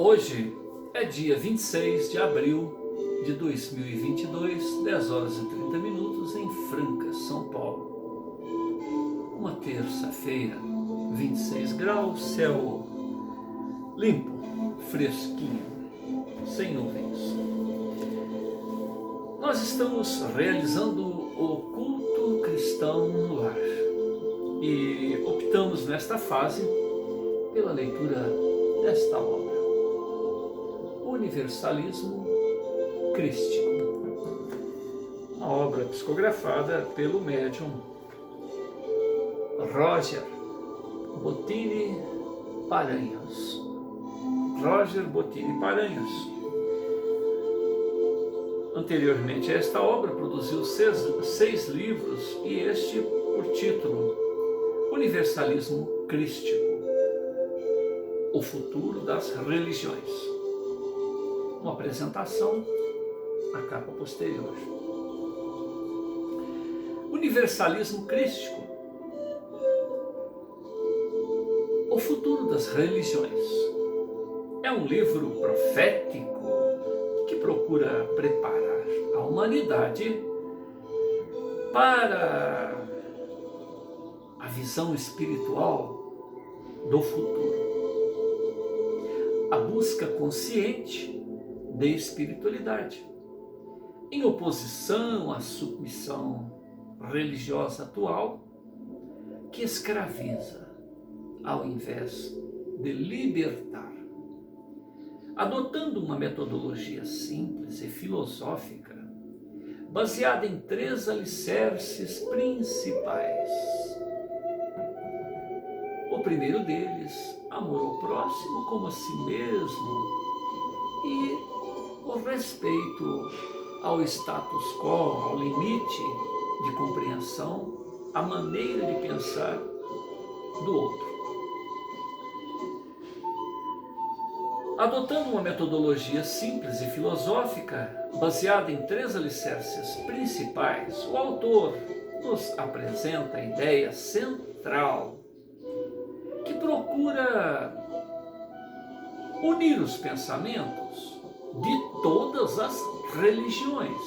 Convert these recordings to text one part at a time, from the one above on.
Hoje é dia 26 de abril de 2022, 10 horas e 30 minutos em Franca, São Paulo. Uma terça-feira, 26 graus, céu limpo, fresquinho, sem nuvens. Nós estamos realizando o culto cristão no lar e optamos nesta fase pela leitura desta obra, Universalismo Crístico, uma obra psicografada pelo médium Roger Bottini Paranhos. Roger Bottini Paranhos. Anteriormente a esta obra, produziu seis livros e este por título Universalismo Crístico, o futuro das religiões. Uma apresentação na capa posterior. Universalismo Crístico, o futuro das religiões. É um livro profético que procura preparar a humanidade para a visão espiritual do futuro. A busca consciente de espiritualidade, em oposição à submissão religiosa atual, que escraviza ao invés de libertar. Adotando uma metodologia simples e filosófica, baseada em três alicerces principais. O primeiro deles, amor ao próximo como a si mesmo, e o respeito ao status quo, ao limite de compreensão, à maneira de pensar do outro. Adotando uma metodologia simples e filosófica, baseada em três alicerces principais, o autor nos apresenta a ideia central que procura unir os pensamentos de todas as religiões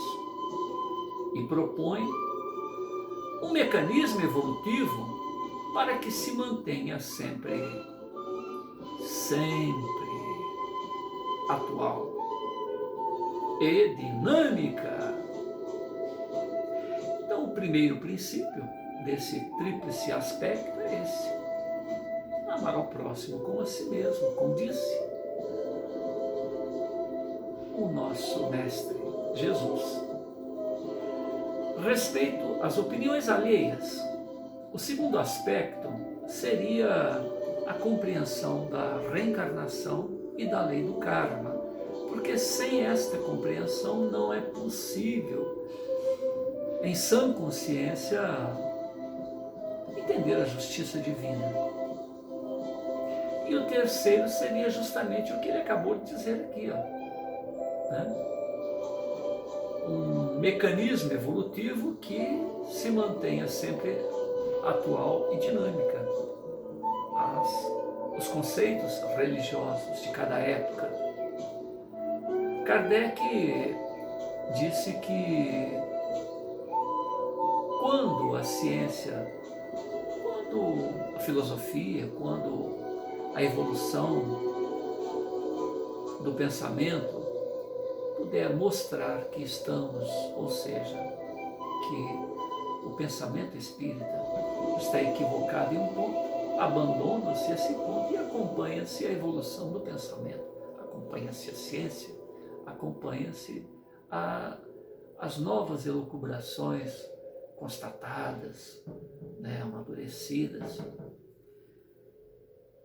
e propõe um mecanismo evolutivo para que se mantenha sempre atual e dinâmica. Então, o primeiro princípio desse tríplice aspecto é esse: amar ao próximo como a si mesmo, como disse o nosso Mestre Jesus. Respeito às opiniões alheias. O segundo aspecto seria a compreensão da reencarnação e da lei do karma, porque sem esta compreensão não é possível, em sã consciência, entender a justiça divina. E o terceiro seria justamente o que ele acabou de dizer aqui, um mecanismo evolutivo que se mantenha sempre atual e dinâmica. Os conceitos religiosos de cada época. Kardec disse que quando a ciência, quando a filosofia, quando a evolução do pensamento puder mostrar que estamos, ou seja, que o pensamento espírita está equivocado em um ponto, abandona-se esse ponto e acompanha-se a evolução do pensamento, acompanha-se a ciência, acompanha-se as novas elucubrações constatadas, amadurecidas.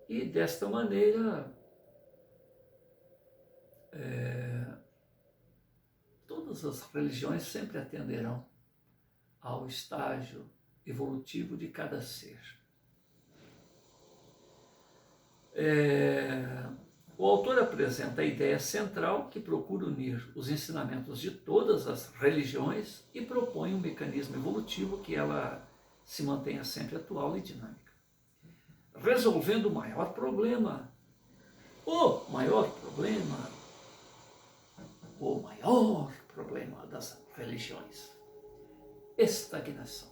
E desta maneira, todas as religiões sempre atenderão ao estágio evolutivo de cada ser. O autor apresenta a ideia central que procura unir os ensinamentos de todas as religiões e propõe um mecanismo evolutivo que ela se mantenha sempre atual e dinâmica, resolvendo o maior problema o maior problema das religiões: estagnação.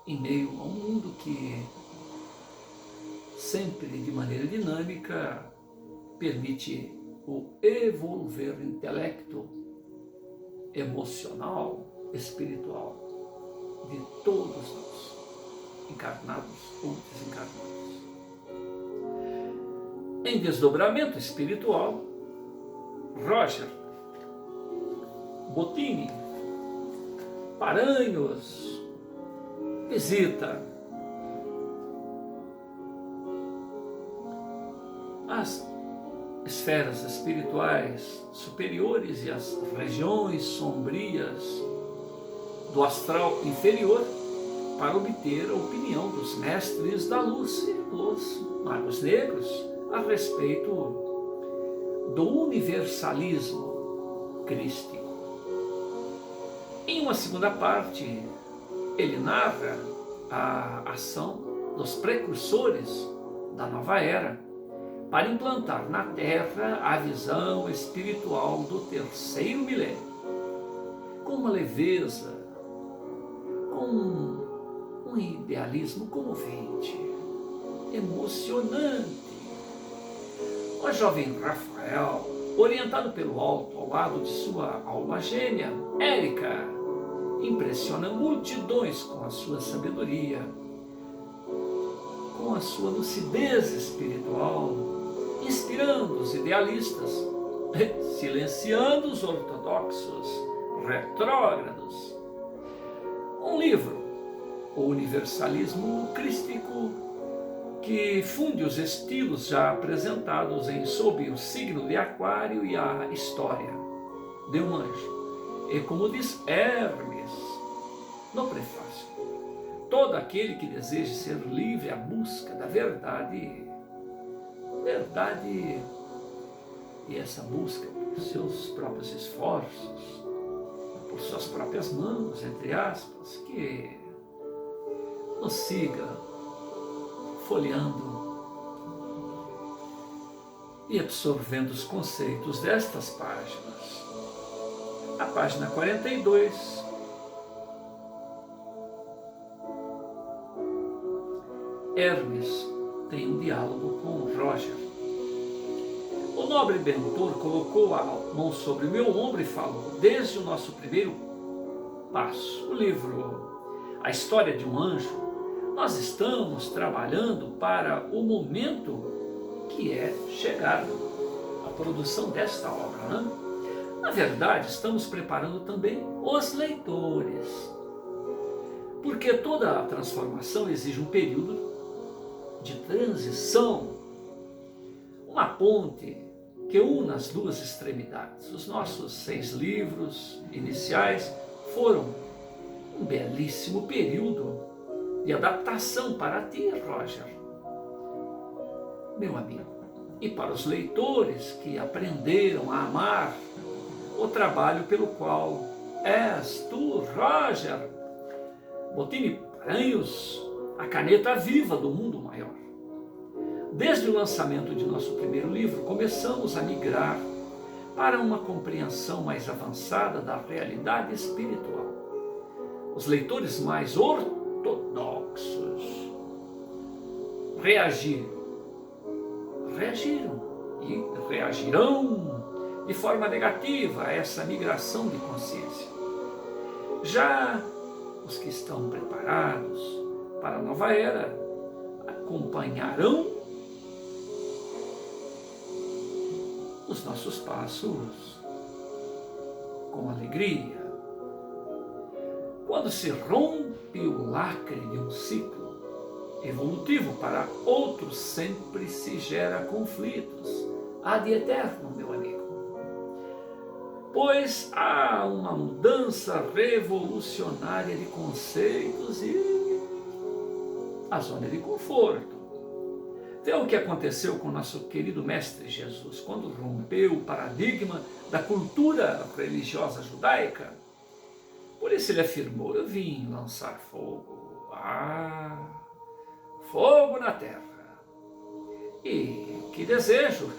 Em meio a um mundo que sempre de maneira dinâmica permite o evolver intelecto, emocional, espiritual de todos nós, encarnados ou desencarnados. Em desdobramento espiritual, Roger Bottini Paranhos visita as esferas espirituais superiores e as regiões sombrias do astral inferior para obter a opinião dos mestres da luz e dos magos negros a respeito do universalismo crístico. Em uma segunda parte, ele narra a ação dos precursores da nova era para implantar na Terra a visão espiritual do terceiro milênio, com uma leveza, com um idealismo comovente, emocionante. O jovem Rafael, orientado pelo alto ao lado de sua alma gêmea, Érica, impressiona multidões com a sua sabedoria, com a sua lucidez espiritual, inspirando os idealistas, silenciando os ortodoxos, retrógrados. Um livro, O Universalismo Crístico, que funde os estilos já apresentados em Sob o Signo de Aquário e a História de um Anjo. E como diz Hermes no prefácio, todo aquele que deseje ser livre à busca da verdade, e essa busca por seus próprios esforços, por suas próprias mãos, entre aspas, que nos siga folheando e absorvendo os conceitos destas páginas. A página 42, Hermes tem um diálogo com Roger. O nobre bentor colocou a mão sobre o meu ombro e falou: desde o nosso primeiro passo, o livro A História de um Anjo, nós estamos trabalhando para o momento que é chegar à produção desta obra, né? Na verdade, estamos preparando também os leitores, porque toda a transformação exige um período de transição, uma ponte que una as duas extremidades. Os nossos 6 livros iniciais foram um belíssimo período de adaptação para ti, Roger, meu amigo, e para os leitores que aprenderam a amar o trabalho pelo qual és tu, Roger Bottini Paranhos, a caneta viva do mundo maior. Desde o lançamento de nosso primeiro livro, começamos a migrar para uma compreensão mais avançada da realidade espiritual. Os leitores mais ortodoxos reagiram e reagirão de forma negativa a essa migração de consciência. Já os que estão preparados para a nova era acompanharão os nossos passos com alegria. Quando se rompe o lacre de um ciclo evolutivo para outro, sempre se gera conflitos ad eterno, meu amigo. Pois há uma mudança revolucionária de conceitos e a zona de conforto. Vê o que aconteceu com nosso querido Mestre Jesus, quando rompeu o paradigma da cultura religiosa judaica. Por isso ele afirmou: eu vim lançar fogo, fogo na terra. E o que desejo?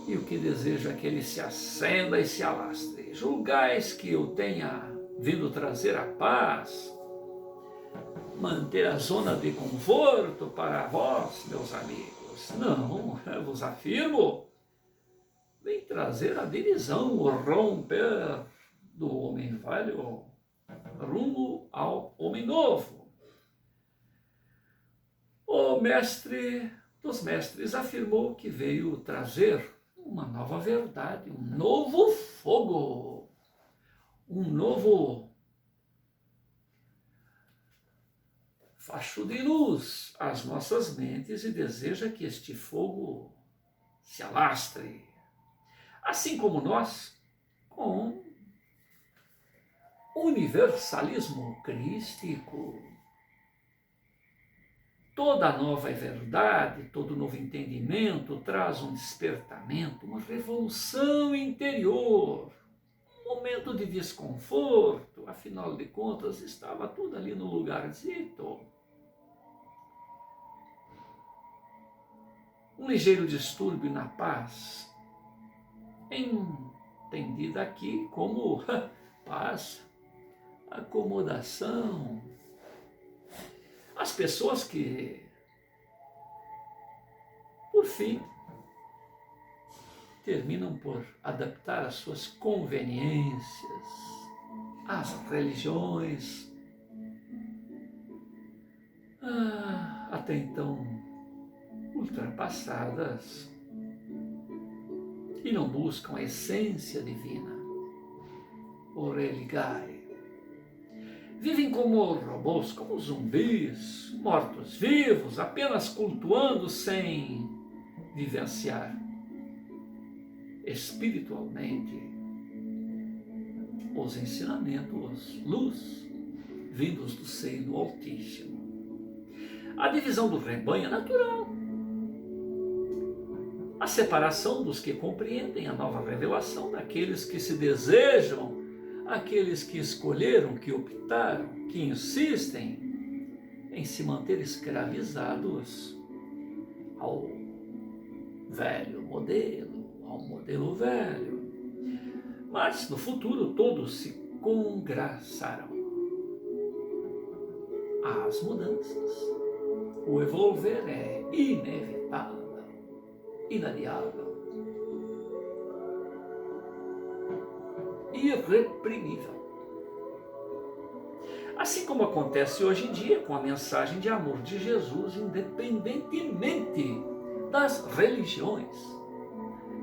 E o que desejo é que ele se acenda e se alastre. Julgais que eu tenha vindo trazer a paz, manter a zona de conforto para vós, meus amigos. Não, eu vos afirmo, vem trazer a divisão, o romper do homem velho rumo ao homem novo. O mestre dos mestres afirmou que veio trazer uma nova verdade, um novo fogo, um novo facho de luz às nossas mentes e deseja que este fogo se alastre. Assim como nós, com o universalismo crístico, toda nova verdade, todo novo entendimento traz um despertamento, uma revolução interior, um momento de desconforto, afinal de contas estava tudo ali no lugarzito. Um ligeiro distúrbio na paz, entendida aqui como paz, acomodação. As pessoas que, por fim, terminam por adaptar as suas conveniências às religiões, até então ultrapassadas, e não buscam a essência divina, o religai. Vivem como robôs, como zumbis, mortos-vivos, apenas cultuando sem vivenciar espiritualmente os ensinamentos, luz, vindos do seio do Altíssimo. A divisão do rebanho é natural. A separação dos que compreendem a nova revelação daqueles que se desejam, aqueles que escolheram, que optaram, que insistem em se manter escravizados ao velho modelo, ao modelo velho. Mas no futuro todos se congraçarão às mudanças. O evolver é inevitável, inadiável, irreprimível. Assim como acontece hoje em dia com a mensagem de amor de Jesus, independentemente das religiões.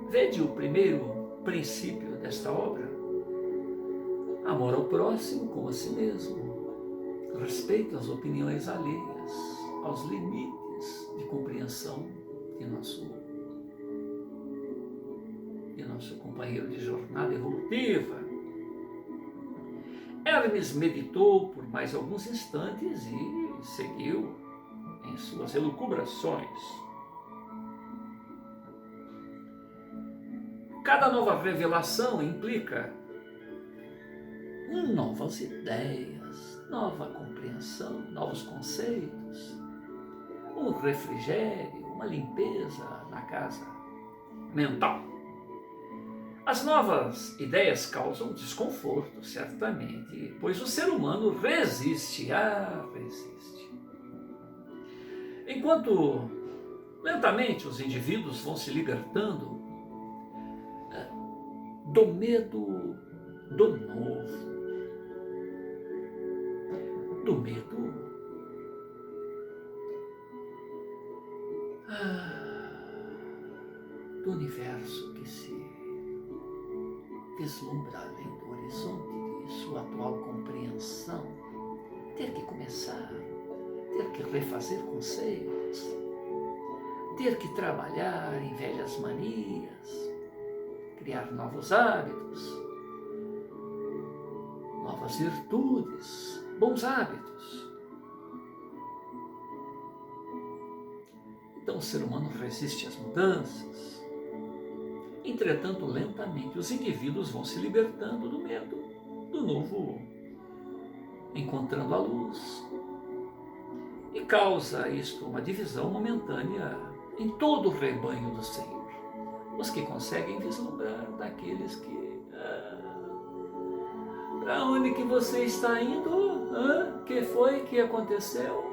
Vede o primeiro princípio desta obra: amor ao próximo como a si mesmo, respeito às opiniões alheias, aos limites de compreensão de nosso companheiro de jornada evolutiva. Hermes meditou por mais alguns instantes e seguiu em suas elucubrações. Cada nova revelação implica novas ideias, nova compreensão, novos conceitos, um refrigério, uma limpeza na casa mental. As novas ideias causam desconforto, certamente, pois o ser humano resiste. Enquanto lentamente os indivíduos vão se libertando do medo do novo, do medo do universo que se vislumbra além do horizonte de sua atual compreensão, ter que começar, ter que refazer conceitos, ter que trabalhar em velhas manias, criar novos hábitos, novas virtudes, bons hábitos. Então o ser humano resiste às mudanças. Entretanto, lentamente, os indivíduos vão se libertando do medo, do novo, encontrando a luz. E causa isto uma divisão momentânea em todo o rebanho do Senhor. Os que conseguem vislumbrar daqueles que... para onde que você está indo? Que foi que aconteceu?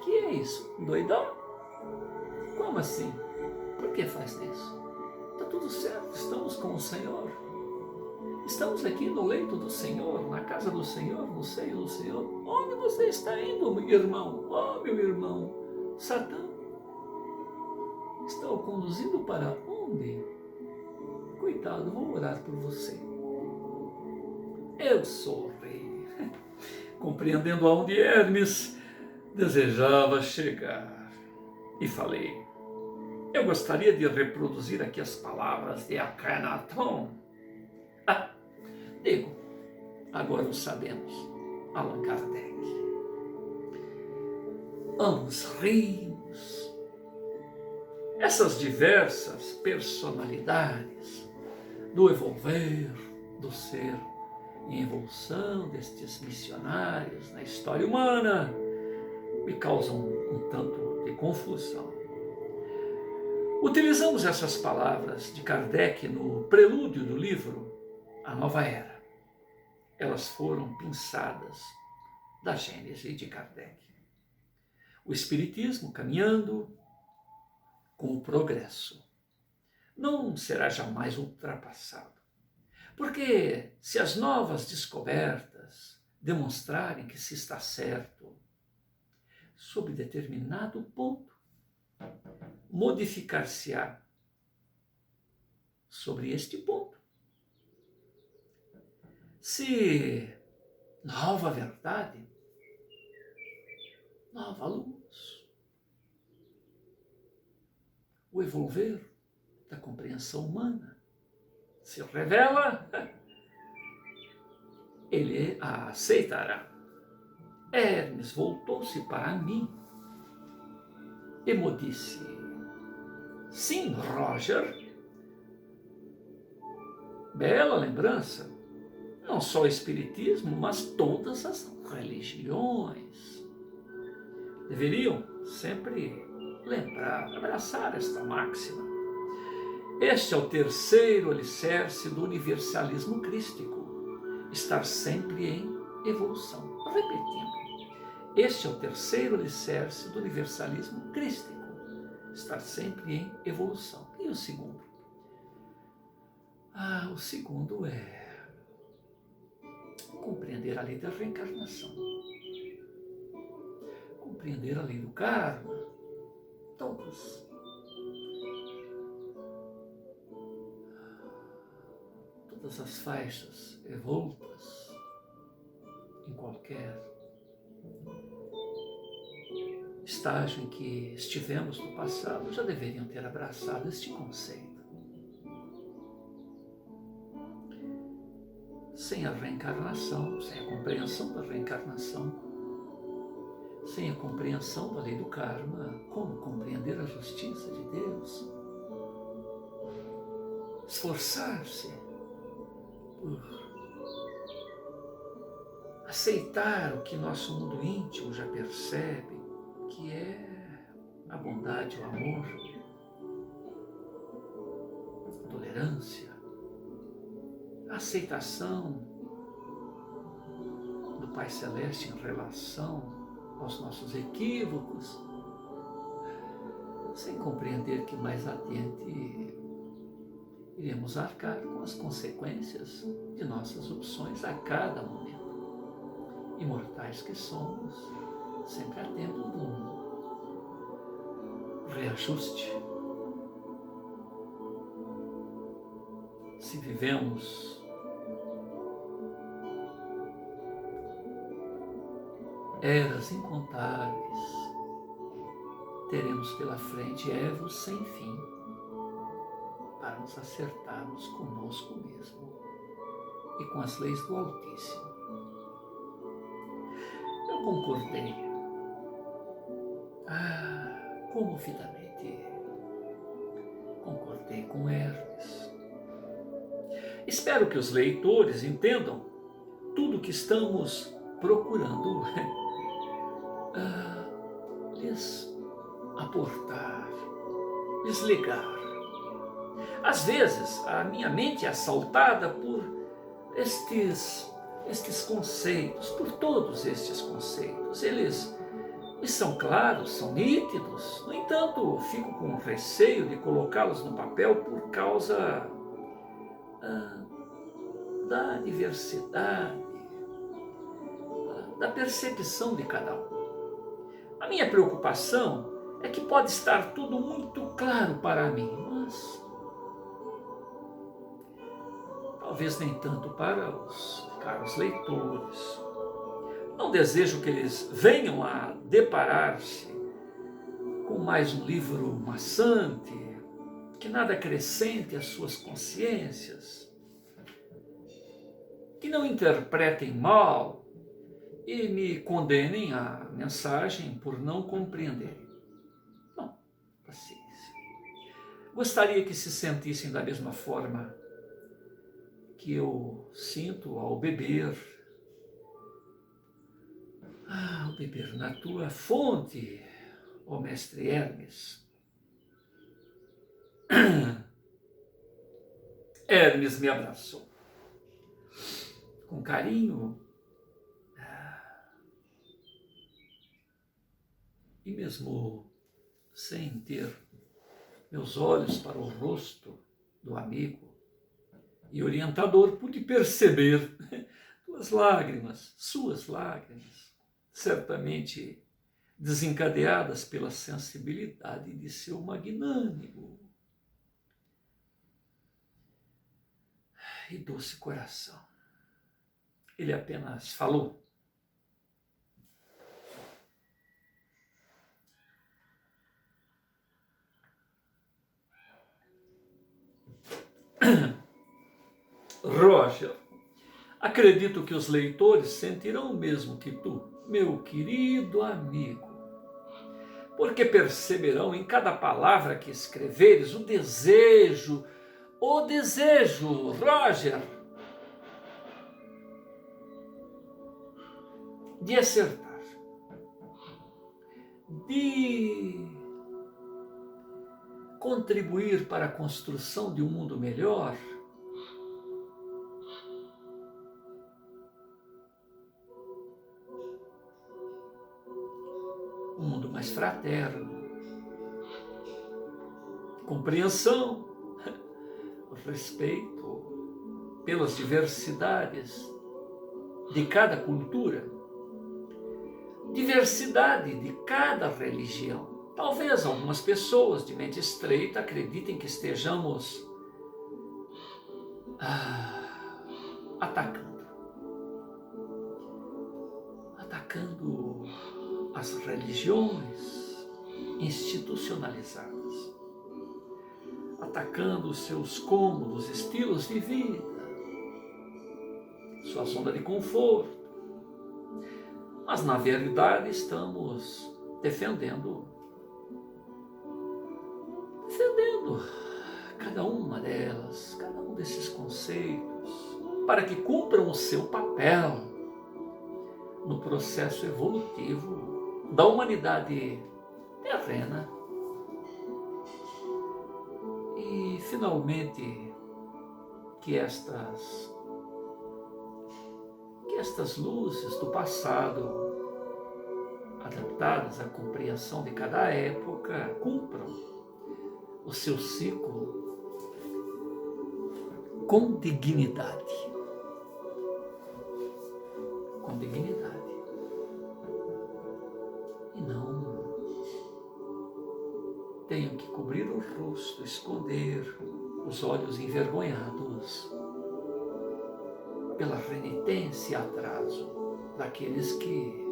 Que é isso? Doidão? Como assim? Por que faz isso? Está tudo certo, estamos com o Senhor. Estamos aqui no leito do Senhor, na casa do Senhor, no seio do Senhor. Onde você está indo, meu irmão? Oh, meu irmão, Satã está o conduzindo para onde? Coitado, vou orar por você. Eu sou o rei. Compreendendo aonde Hermes desejava chegar. E falei, eu gostaria de reproduzir aqui as palavras de Akhenaton. Digo, agora o sabemos, Allan Kardec. Ambos rimos. Essas diversas personalidades do evolver, do ser em evolução destes missionários na história humana me causam um tanto de confusão. Utilizamos essas palavras de Kardec no prelúdio do livro A Nova Era. Elas foram pinçadas da Gênese de Kardec. O Espiritismo caminhando com o progresso não será jamais ultrapassado. Porque se as novas descobertas demonstrarem que se está certo, sob determinado ponto, modificar-se-á sobre este ponto. Se nova verdade, nova luz, o evolver da compreensão humana se revela, ele a aceitará. Hermes voltou-se para mim e me disse, sim, Roger, bela lembrança, não só o Espiritismo, mas todas as religiões deveriam sempre lembrar, abraçar esta máxima. Este é o terceiro alicerce do universalismo crístico, estar sempre em evolução. Repetindo, este é o terceiro alicerce do universalismo crístico, estar sempre em evolução. E o segundo? O segundo é compreender a lei da reencarnação, compreender a lei do karma, todas as faixas revoltas em qualquer estágio em que estivemos no passado já deveriam ter abraçado este conceito. Sem a reencarnação, sem a compreensão da reencarnação, sem a compreensão da lei do karma, como compreender a justiça de Deus? Esforçar-se por aceitar o que nosso mundo íntimo já percebe, que é a bondade, o amor, a tolerância, a aceitação do Pai Celeste em relação aos nossos equívocos, sem compreender que mais adiante iremos arcar com as consequências de nossas opções a cada momento. Imortais que somos, sempre há tempo de um reajuste. Se vivemos eras incontáveis, teremos pela frente erros sem fim para nos acertarmos conosco mesmo e com as leis do Altíssimo. Eu concordei comovidamente, concordei com Hermes. Espero que os leitores entendam tudo o que estamos procurando lhes aportar, desligar. Às vezes, a minha mente é assaltada por estes conceitos, por todos estes conceitos. Eles são claros, são nítidos. No entanto, fico com receio de colocá-los no papel por causa da diversidade, da percepção de cada um. A minha preocupação é que pode estar tudo muito claro para mim, mas talvez nem tanto para os caros leitores. Não desejo que eles venham a deparar-se com mais um livro maçante, que nada acrescente às suas consciências, que não interpretem mal e me condenem a mensagem por não compreenderem. Não, paciência. Gostaria que se sentissem da mesma forma que eu sinto ao beber na tua fonte, ó mestre Hermes. Hermes me abraçou com carinho e mesmo sem ter meus olhos para o rosto do amigo e orientador, pude perceber suas lágrimas, certamente desencadeadas pela sensibilidade de seu magnânimo e doce coração. Ele apenas falou: Roger, acredito que os leitores sentirão o mesmo que tu, meu querido amigo, porque perceberão em cada palavra que escreveres o desejo, Roger, de acertar, de contribuir para a construção de um mundo melhor, um mundo mais fraterno, compreensão, respeito pelas diversidades de cada cultura, diversidade de cada religião. Talvez algumas pessoas de mente estreita acreditem que estejamos atacando as religiões institucionalizadas, atacando os seus cômodos, estilos de vida, sua zona de conforto. Mas, na verdade, estamos defendendo cada uma delas, cada um desses conceitos, para que cumpram o seu papel no processo evolutivo da humanidade terrena. E, finalmente, que estas luzes do passado, adaptadas à compreensão de cada época, cumpram o seu ciclo com dignidade. Com dignidade. E não tenham que cobrir o rosto, esconder os olhos envergonhados pela renitência e atraso daqueles que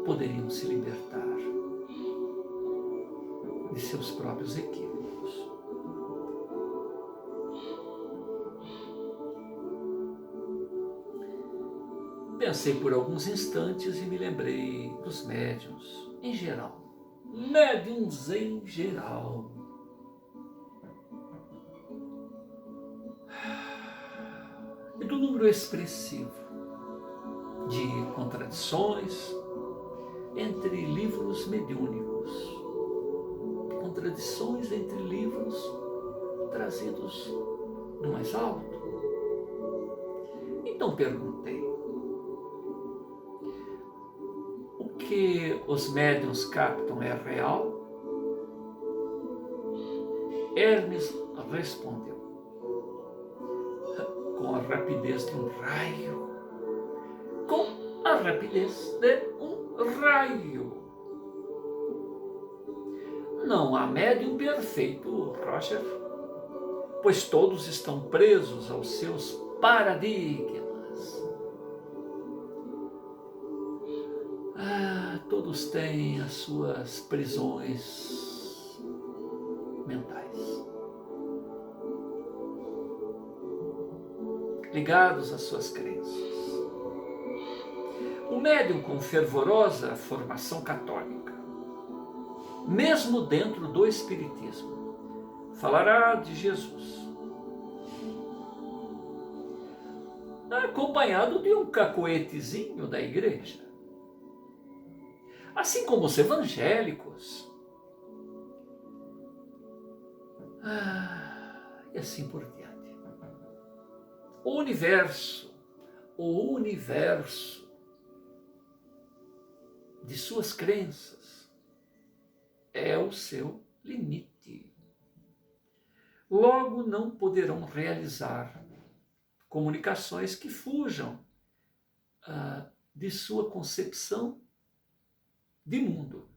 poderiam se libertar de seus próprios equívocos. Pensei por alguns instantes e me lembrei dos médiuns em geral. Médiuns em geral. E do número expressivo de contradições entre livros mediúnicos contradições entre livros trazidos do mais alto. Então perguntei: o que os médiuns captam é real? Hermes respondeu, com a rapidez de um raio. Com a rapidez de um raio. Não há médium perfeito, Roger, pois todos estão presos aos seus paradigmas. Todos têm as suas prisões mentais, ligados às suas crenças. O médium com fervorosa formação católica, mesmo dentro do espiritismo, falará de Jesus, acompanhado de um cacoetezinho da igreja. Assim como os evangélicos. E assim por diante. O universo de suas crenças é o seu limite. Logo não poderão realizar comunicações que fujam de sua concepção de mundo.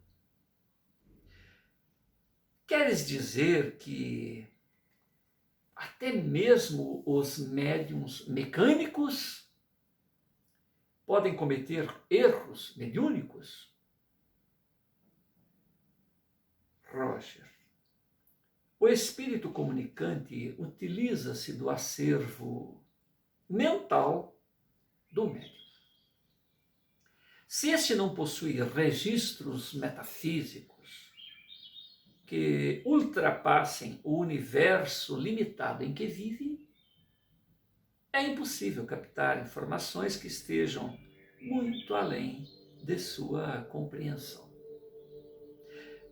Queres dizer que até mesmo os médiuns mecânicos podem cometer erros mediúnicos? Roger, o espírito comunicante utiliza-se do acervo mental do médium. Se este não possui registros metafísicos que ultrapassem o universo limitado em que vive, é impossível captar informações que estejam muito além de sua compreensão.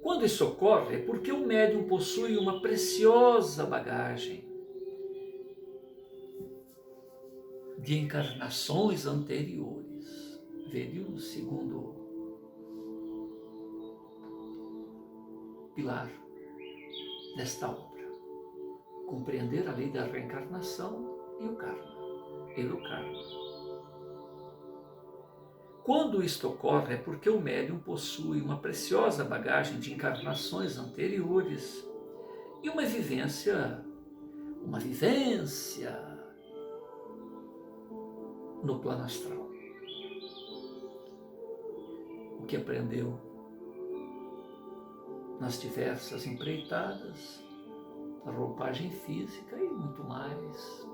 Quando isso ocorre, é porque o médium possui uma preciosa bagagem de encarnações anteriores. Vede o segundo pilar desta obra: compreender a lei da reencarnação e o karma, e do karma. Quando isto ocorre, é porque o médium possui uma preciosa bagagem de encarnações anteriores e uma vivência no plano astral. O que aprendeu nas diversas empreitadas, a roupagem física e muito mais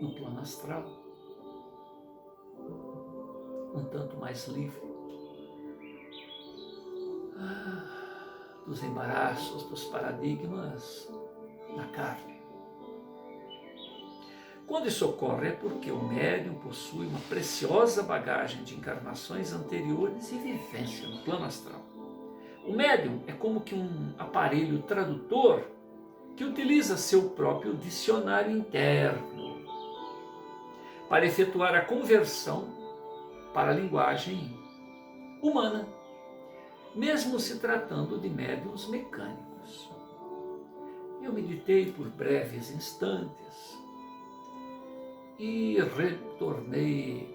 no plano astral, um tanto mais livre dos embaraços, dos paradigmas da carne. Quando isso ocorre, é porque o médium possui uma preciosa bagagem de encarnações anteriores e vivência no plano astral. O médium é como que um aparelho tradutor que utiliza seu próprio dicionário interno para efetuar a conversão para a linguagem humana, mesmo se tratando de médiuns mecânicos. Eu meditei por breves instantes e retornei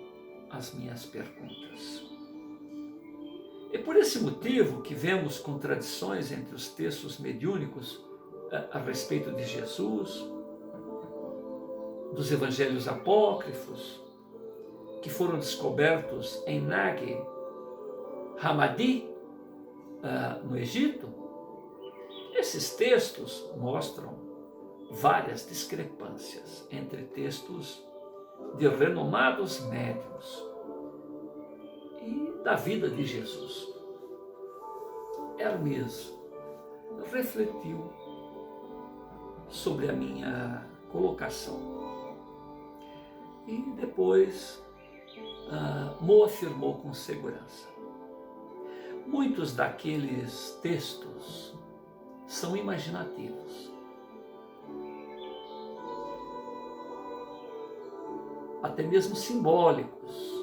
às minhas perguntas. É por esse motivo que vemos contradições entre os textos mediúnicos a respeito de Jesus, dos evangelhos apócrifos, que foram descobertos em Nag Hammadi, no Egito. Esses textos mostram várias discrepâncias entre textos de renomados médiuns e da vida de Jesus. Hermes refletiu sobre a minha colocação e depois Mo afirmou com segurança: Muitos daqueles textos são imaginativos, até mesmo simbólicos.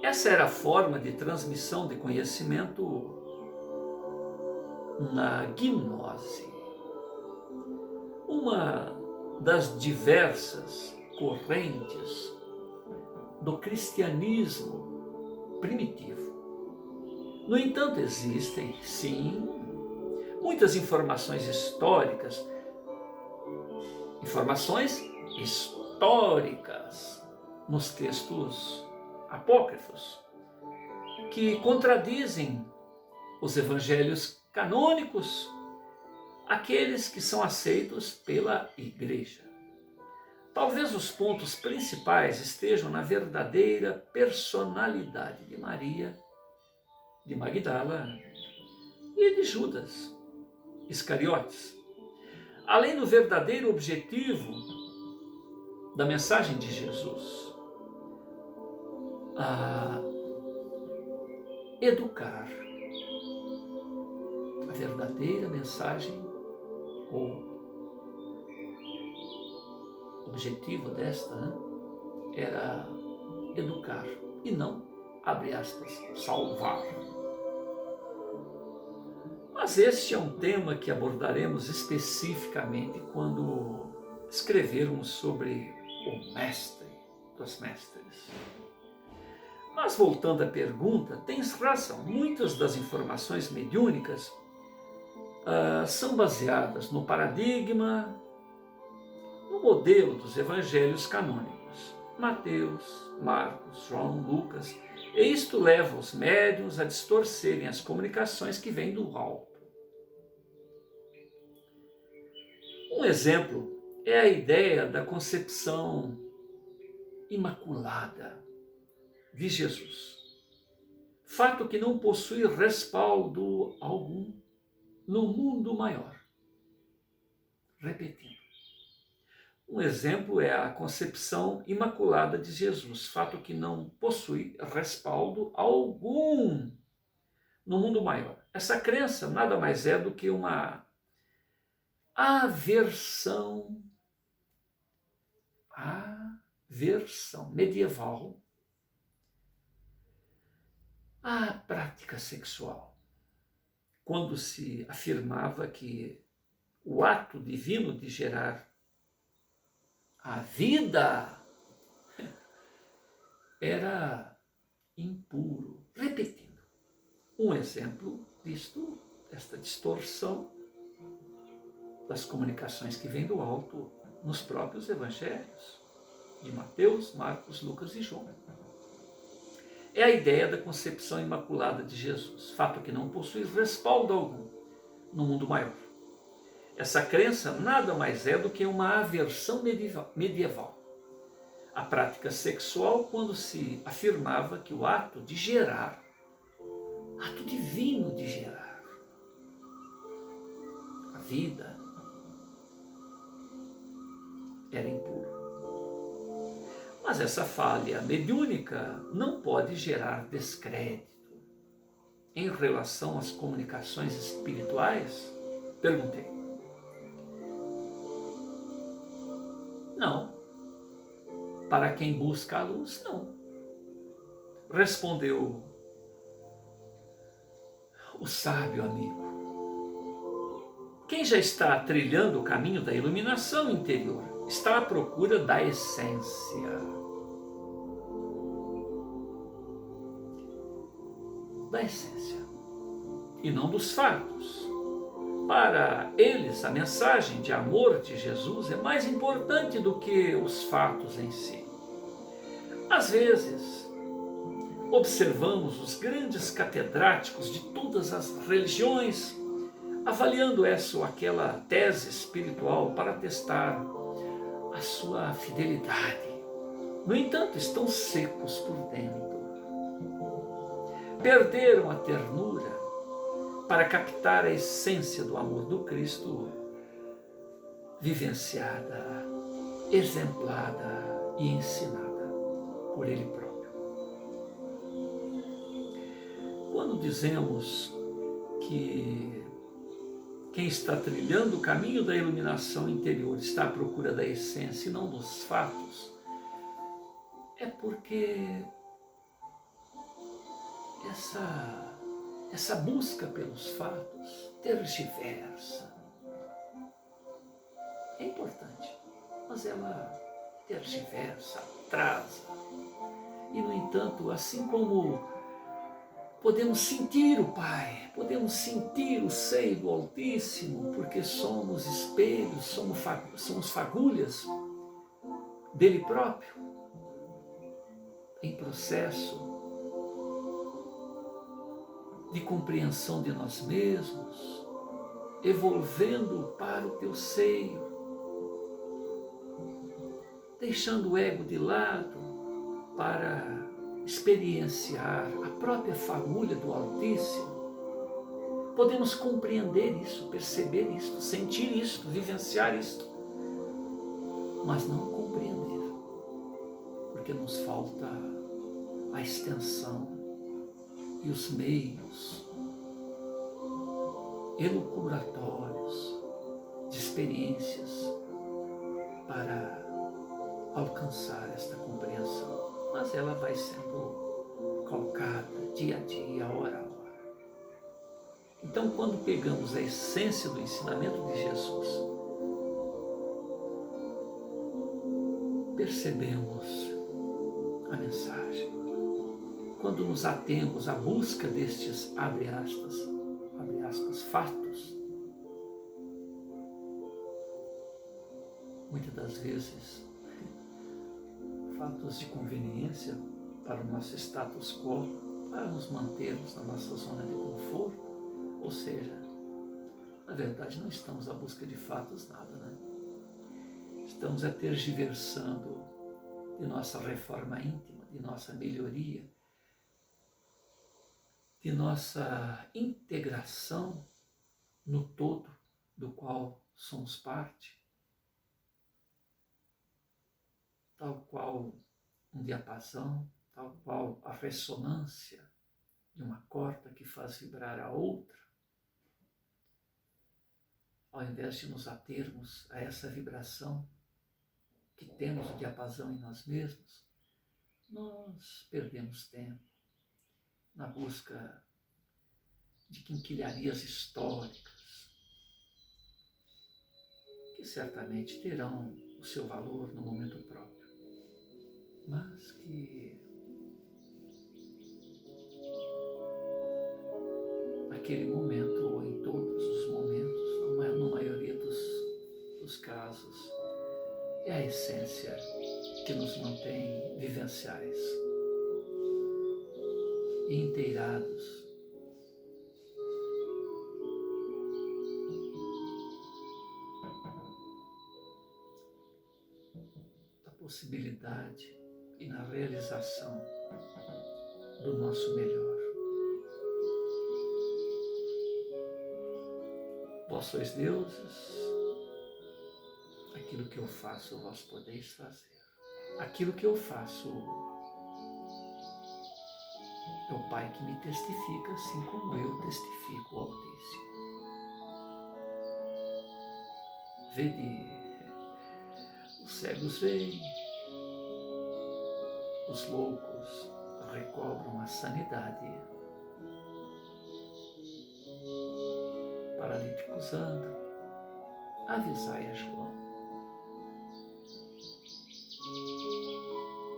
Essa era a forma de transmissão de conhecimento na gnose, uma das diversas correntes do cristianismo primitivo. No entanto, existem, sim, muitas informações históricas nos textos apócrifos, que contradizem os evangelhos canônicos, aqueles que são aceitos pela Igreja. Talvez os pontos principais estejam na verdadeira personalidade de Maria, de Magdala e de Judas Iscariotes, além do verdadeiro objetivo da mensagem de Jesus, a educar. A verdadeira mensagem ou objetivo desta era educar e não, abre aspas, salvar. Mas este é um tema que abordaremos especificamente quando escrevermos sobre o mestre dos mestres. Mas voltando à pergunta, tens razão, muitas das informações mediúnicas são baseadas no paradigma, no modelo dos evangelhos canônicos, Mateus, Marcos, João, Lucas, e isto leva os médiuns a distorcerem as comunicações que vêm do alto. Um exemplo é a ideia da concepção imaculada de Jesus, fato que não possui respaldo algum no mundo maior. Repetindo, um exemplo é a concepção imaculada de Jesus, fato que não possui respaldo algum no mundo maior. Essa crença nada mais é do que uma aversão medieval à prática sexual, quando se afirmava que o ato divino de gerar a vida era impuro. Repetindo, um exemplo disto, esta distorção das comunicações que vêm do alto nos próprios evangelhos de Mateus, Marcos, Lucas e João. É a ideia da concepção imaculada de Jesus, fato que não possui respaldo algum no mundo maior. Essa crença nada mais é do que uma aversão medieval à prática sexual, quando se afirmava que o ato de gerar, ato divino de gerar a vida, era impuro. Mas essa falha mediúnica não pode gerar descrédito em relação às comunicações espirituais? Perguntei. Não. Para quem busca a luz, não. Respondeu o sábio amigo. Quem já está trilhando o caminho da iluminação interior está à procura da essência. Da essência. E não dos fatos. Para eles, a mensagem de amor de Jesus é mais importante do que os fatos em si. Às vezes, observamos os grandes catedráticos de todas as religiões avaliando essa ou aquela tese espiritual para testar a sua fidelidade. No entanto, estão secos por dentro. Perderam a ternura para captar a essência do amor do Cristo, vivenciada, exemplada e ensinada por Ele próprio. Quando quando dizemos que quem está trilhando o caminho da iluminação interior está à procura da essência e não dos fatos, é porque essa busca pelos fatos tergiversa. É importante, mas ela tergiversa, atrasa. E, no entanto, assim como podemos sentir o Pai, podemos sentir o seio do Altíssimo, porque somos espelhos, somos fagulhas dele próprio, em processo de compreensão de nós mesmos, evolvendo para o teu seio, deixando o ego de lado para experienciar a própria fagulha do Altíssimo. Podemos compreender isso, perceber isso, sentir isso, vivenciar isso, mas não compreender, porque nos falta a extensão e os meios elucubratórios de experiências para alcançar esta compreensão. Mas ela vai sendo colocada dia a dia, hora a hora. Então, quando pegamos a essência do ensinamento de Jesus, percebemos a mensagem. Quando nos atemos à busca destes, abre aspas, fatos, muitas das vezes, fatos de conveniência para o nosso status quo, para nos mantermos na nossa zona de conforto, ou seja, na verdade não estamos à busca de fatos nada, né? Estamos tergiversando de nossa reforma íntima, de nossa melhoria, de nossa integração no todo do qual somos parte, tal qual um diapasão, tal qual a ressonância de uma corda que faz vibrar a outra. Ao invés de nos atermos a essa vibração que temos o diapasão em nós mesmos, nós perdemos tempo na busca de quinquilharias históricas, que certamente terão o seu valor no momento próprio, mas que naquele momento ou em todos os momentos, na maioria dos casos, é a essência que nos mantém vivenciais e inteirados da possibilidade e na realização do nosso melhor. Vós sois deuses, aquilo que eu faço vós podeis fazer. Aquilo que eu faço é o Pai que me testifica, assim como eu testifico o Altíssimo. Vede, os cegos veem, os loucos recobram a sanidade, paralíticos andam, avisai a João.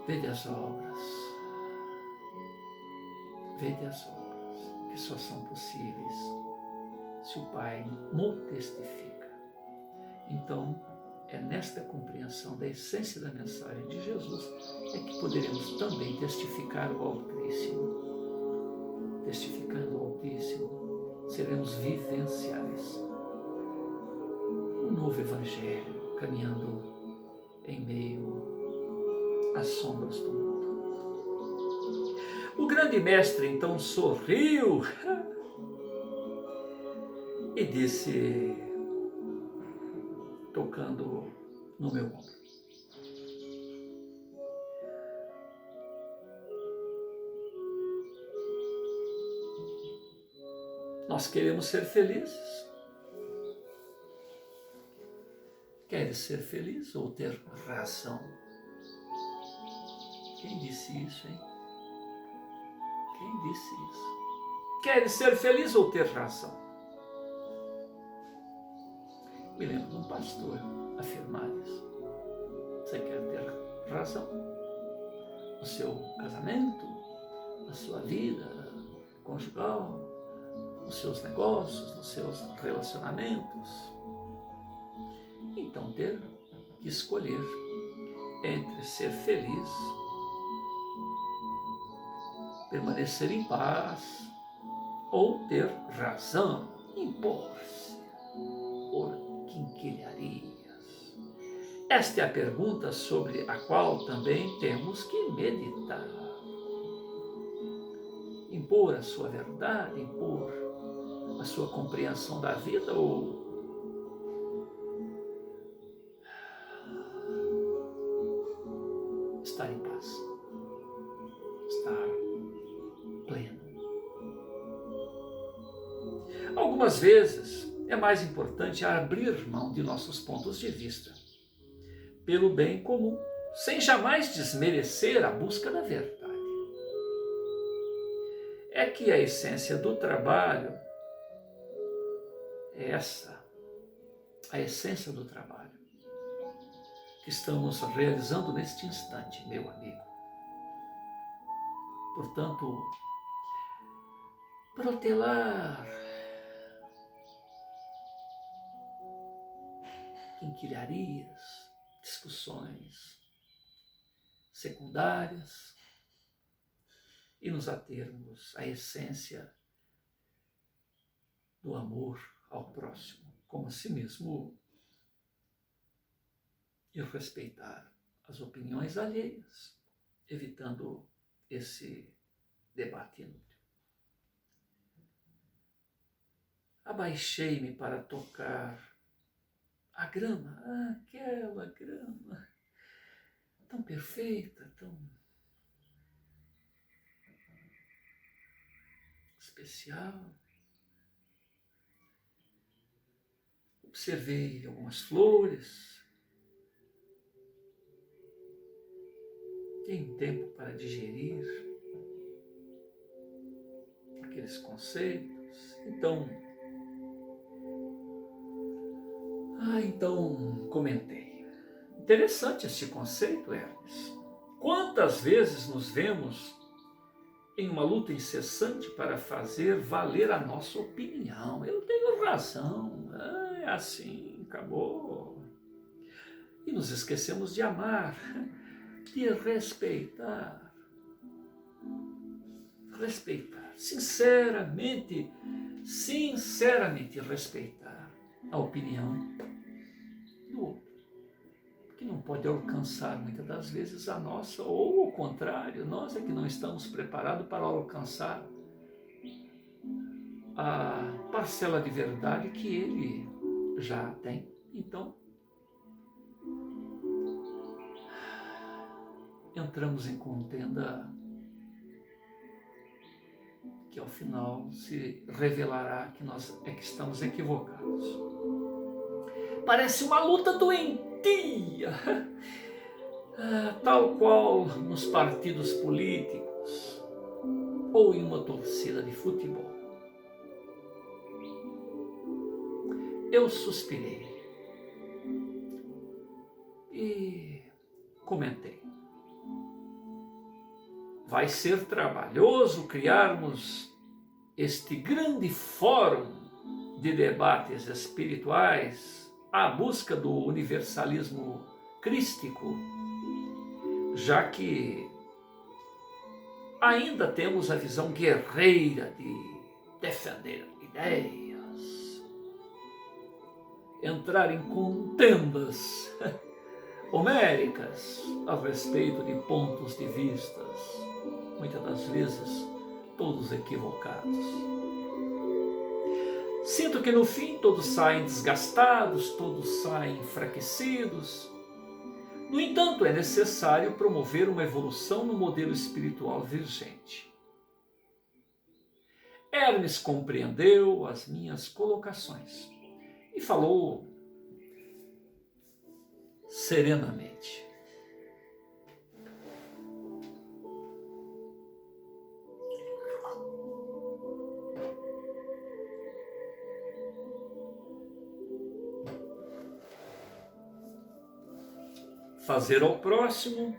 Vede as obras, que só são possíveis se o Pai mo testifica. Então, é nesta compreensão da essência da mensagem de Jesus é que poderemos também testificar o Altíssimo. Testificando o Altíssimo, seremos vivenciais. Um novo Evangelho, caminhando em meio às sombras do mundo. O grande mestre então sorriu e disse, tocando no meu ombro: Nós queremos ser felizes. Queres ser feliz ou ter razão? Quem disse isso, hein? Quem disse isso? Queres ser feliz ou ter razão? Me lembro de um pastor afirmar isso. Você quer ter razão no seu casamento, na sua vida conjugal, nos seus negócios, nos seus relacionamentos? Então ter que escolher entre ser feliz, permanecer em paz, ou ter razão, impor-se por quinquilharias. Esta é a pergunta sobre a qual também temos que meditar. Impor a sua verdade, impor a sua compreensão da vida ou estar em paz, estar pleno. Algumas vezes é mais importante abrir mão de nossos pontos de vista pelo bem comum, sem jamais desmerecer a busca da verdade. É que a essência do trabalho é essa, a essência do trabalho que estamos realizando neste instante, meu amigo. Portanto, protelar quinquilharias, discussões secundárias e nos atermos à essência do amor ao próximo, como a si mesmo, e respeitar as opiniões alheias, evitando esse debate inútil. Abaixei-me para tocar a grama, aquela grama, tão perfeita, tão especial. Observei algumas flores. Tenho tempo para digerir aqueles conceitos. Então comentei. Interessante este conceito, Hermes. Quantas vezes nos vemos em uma luta incessante para fazer valer a nossa opinião? Eu tenho razão, é assim, acabou. E nos esquecemos de amar, de respeitar, sinceramente respeitar a opinião do outro, que não pode alcançar muitas das vezes a nossa, ou o contrário, nós é que não estamos preparados para alcançar a parcela de verdade que ele já tem. Então, entramos em contenda que ao final se revelará que nós é que estamos equivocados. Parece uma luta doentia, tal qual nos partidos políticos ou em uma torcida de futebol. Eu suspirei e comentei. Vai ser trabalhoso criarmos este grande fórum de debates espirituais à busca do universalismo crístico, já que ainda temos a visão guerreira de defender ideias, entrar em contendas homéricas a respeito de pontos de vistas, muitas das vezes todos equivocados. Sinto que no fim todos saem desgastados, todos saem enfraquecidos. No entanto, é necessário promover uma evolução no modelo espiritual vigente. Hermes compreendeu as minhas colocações e falou serenamente. Fazer ao próximo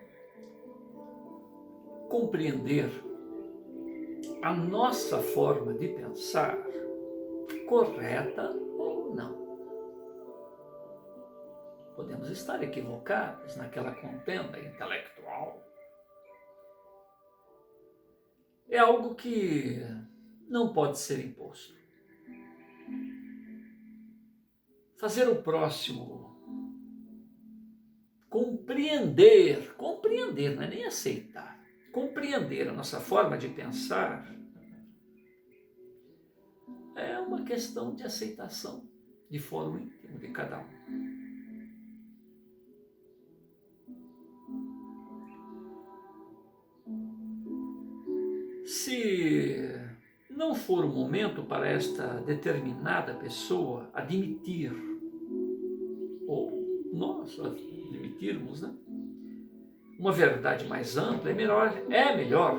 compreender a nossa forma de pensar, correta ou não. Podemos estar equivocados naquela contenda intelectual. É algo que não pode ser imposto. Fazer o próximo compreender, não é nem aceitar, compreender a nossa forma de pensar é uma questão de aceitação de fórum íntimo de cada um. Se não for o momento para esta determinada pessoa admitir, ou nós admitirmos, né, uma verdade mais ampla, é melhor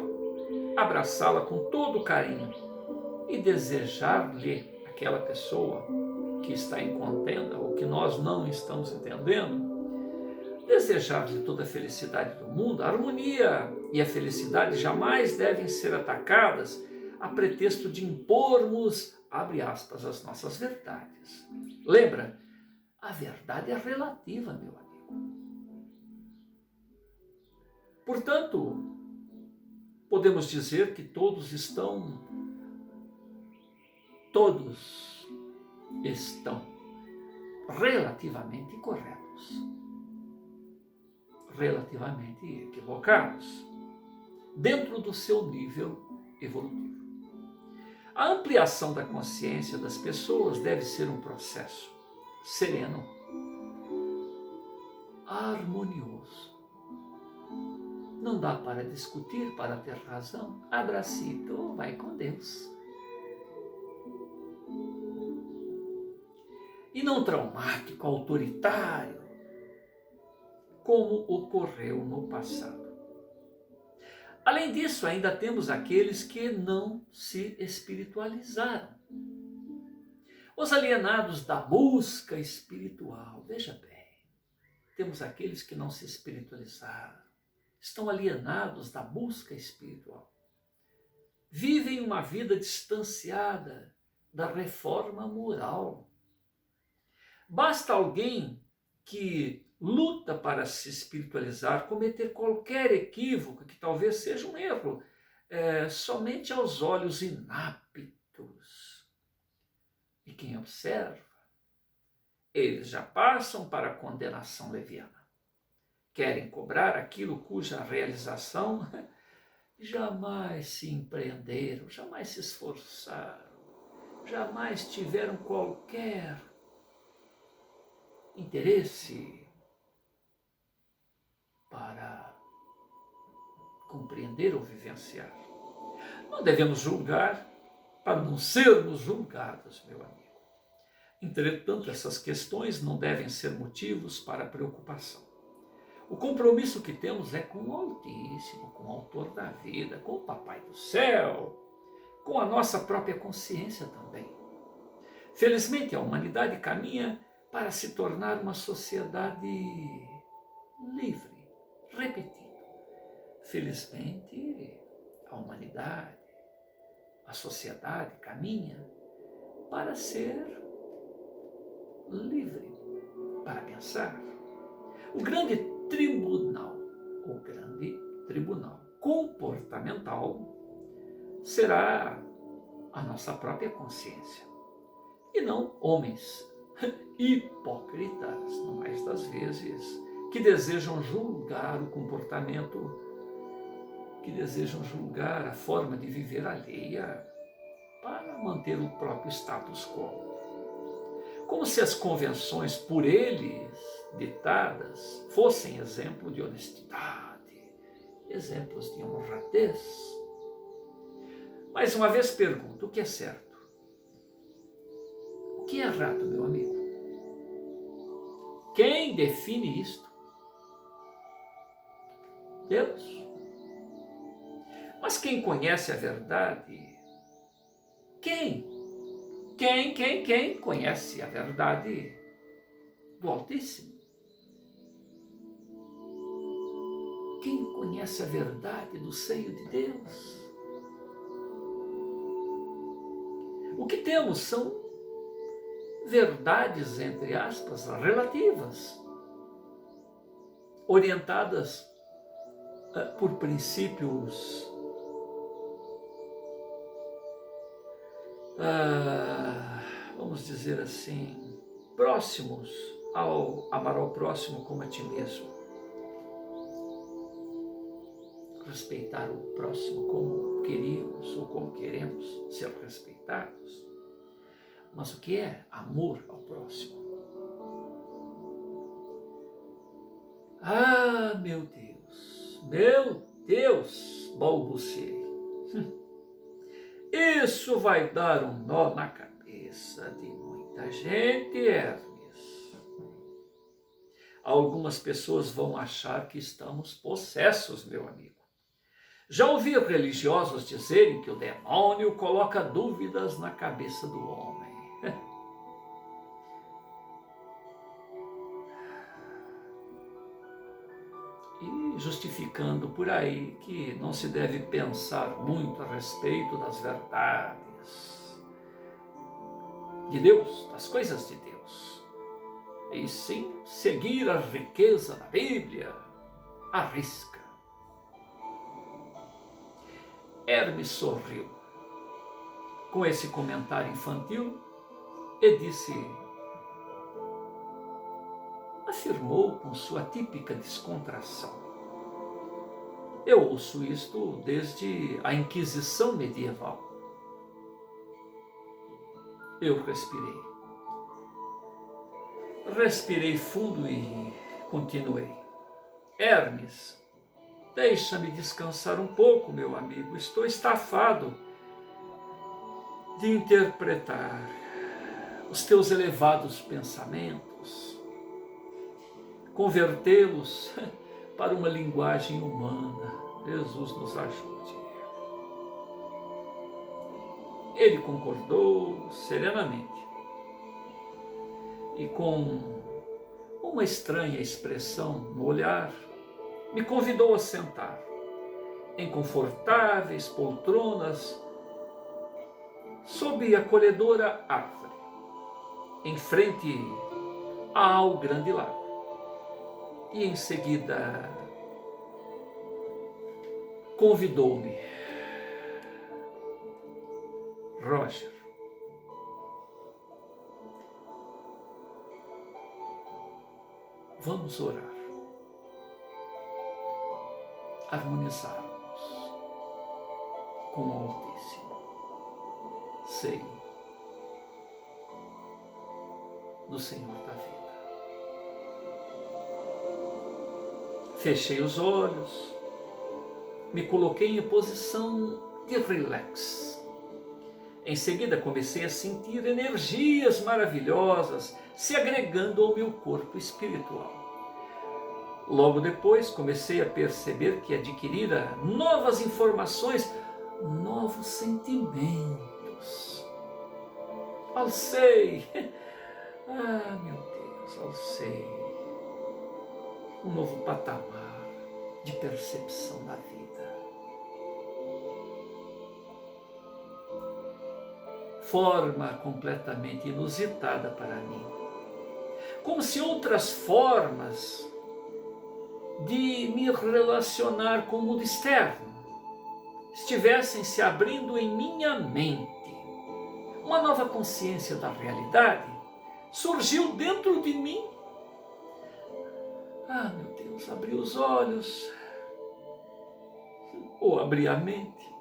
abraçá-la com todo carinho e desejar-lhe aquela pessoa que está em contenda ou que nós não estamos entendendo, desejar-lhe toda a felicidade do mundo. A harmonia e a felicidade jamais devem ser atacadas a pretexto de impormos, abre aspas, as nossas verdades. Lembra, a verdade é relativa, meu amigo. Portanto, podemos dizer que todos estão relativamente corretos, relativamente equivocados, dentro do seu nível evolutivo. A ampliação da consciência das pessoas deve ser um processo sereno, harmonioso. Não dá para discutir para ter razão. Abracito, vai com Deus. E não traumático, autoritário, como ocorreu no passado. Além disso, ainda temos aqueles que não se espiritualizaram. Os alienados da busca espiritual. Veja bem, temos aqueles que não se espiritualizaram, estão alienados da busca espiritual. Vivem uma vida distanciada da reforma moral. Basta alguém que luta para se espiritualizar cometer qualquer equívoco, que talvez seja um erro, somente aos olhos inaptos. E quem observa, eles já passam para a condenação leviana. Querem cobrar aquilo cuja realização jamais se empreenderam, jamais se esforçaram, jamais tiveram qualquer interesse para compreender ou vivenciar. Não devemos julgar para não sermos julgados, meu amigo. Entretanto, essas questões não devem ser motivos para preocupação. O compromisso que temos é com o Altíssimo, com o Autor da vida, com o Papai do Céu, com a nossa própria consciência também. Felizmente, a humanidade caminha para se tornar uma sociedade livre. Repetindo, felizmente, a humanidade, a sociedade caminha para ser livre, para pensar. O grande tribunal comportamental será a nossa própria consciência e não homens hipócritas, no mais das vezes, que desejam julgar o comportamento, que desejam julgar a forma de viver alheia para manter o próprio status quo. Como se as convenções por eles ditadas fossem exemplo de honestidade, exemplos de honradez. Mais uma vez pergunto, o que é certo? O que é errado, meu amigo? Quem define isto? Deus. Mas quem conhece a verdade? Quem? Quem conhece a verdade do Altíssimo? Quem conhece a verdade do seio de Deus? O que temos são verdades, entre aspas, relativas, orientadas por princípios vamos dizer assim, próximos ao amar ao próximo como a ti mesmo. Respeitar o próximo como queríamos ou como queremos ser respeitados. Mas o que é amor ao próximo? Ah, meu Deus, balbuciei. Isso vai dar um nó na cabeça de muita gente, Hermes. Algumas pessoas vão achar que estamos possessos, meu amigo. Já ouvi religiosos dizerem que o demônio coloca dúvidas na cabeça do homem. E justificando por aí que não se deve pensar muito a respeito das verdades de Deus, das coisas de Deus, e sim seguir a riqueza da Bíblia à risca. Hermes sorriu com esse comentário infantil e afirmou com sua típica descontração: eu ouço isto desde a Inquisição medieval. Eu respirei fundo e continuei. Hermes, deixa-me descansar um pouco, meu amigo. Estou estafado de interpretar os teus elevados pensamentos, convertê-los para uma linguagem humana. Jesus nos ajude. Ele concordou serenamente e com uma estranha expressão no olhar, me convidou a sentar em confortáveis poltronas sob a acolhedora árvore, em frente ao grande lago. E em seguida convidou-me: Roger, vamos orar, harmonizarmos com o Altíssimo, seio do Senhor da vida. Fechei os olhos, me coloquei em posição de relax. Em seguida comecei a sentir energias maravilhosas se agregando ao meu corpo espiritual. Logo depois comecei a perceber que adquirira novas informações, novos sentimentos. Alcei, meu Deus, alcei um novo patamar de percepção da vida. Forma completamente inusitada para mim. Como se outras formas de me relacionar com o mundo externo estivessem se abrindo em minha mente. Uma nova consciência da realidade surgiu dentro de mim. Meu Deus, abri os olhos, ou abri a mente.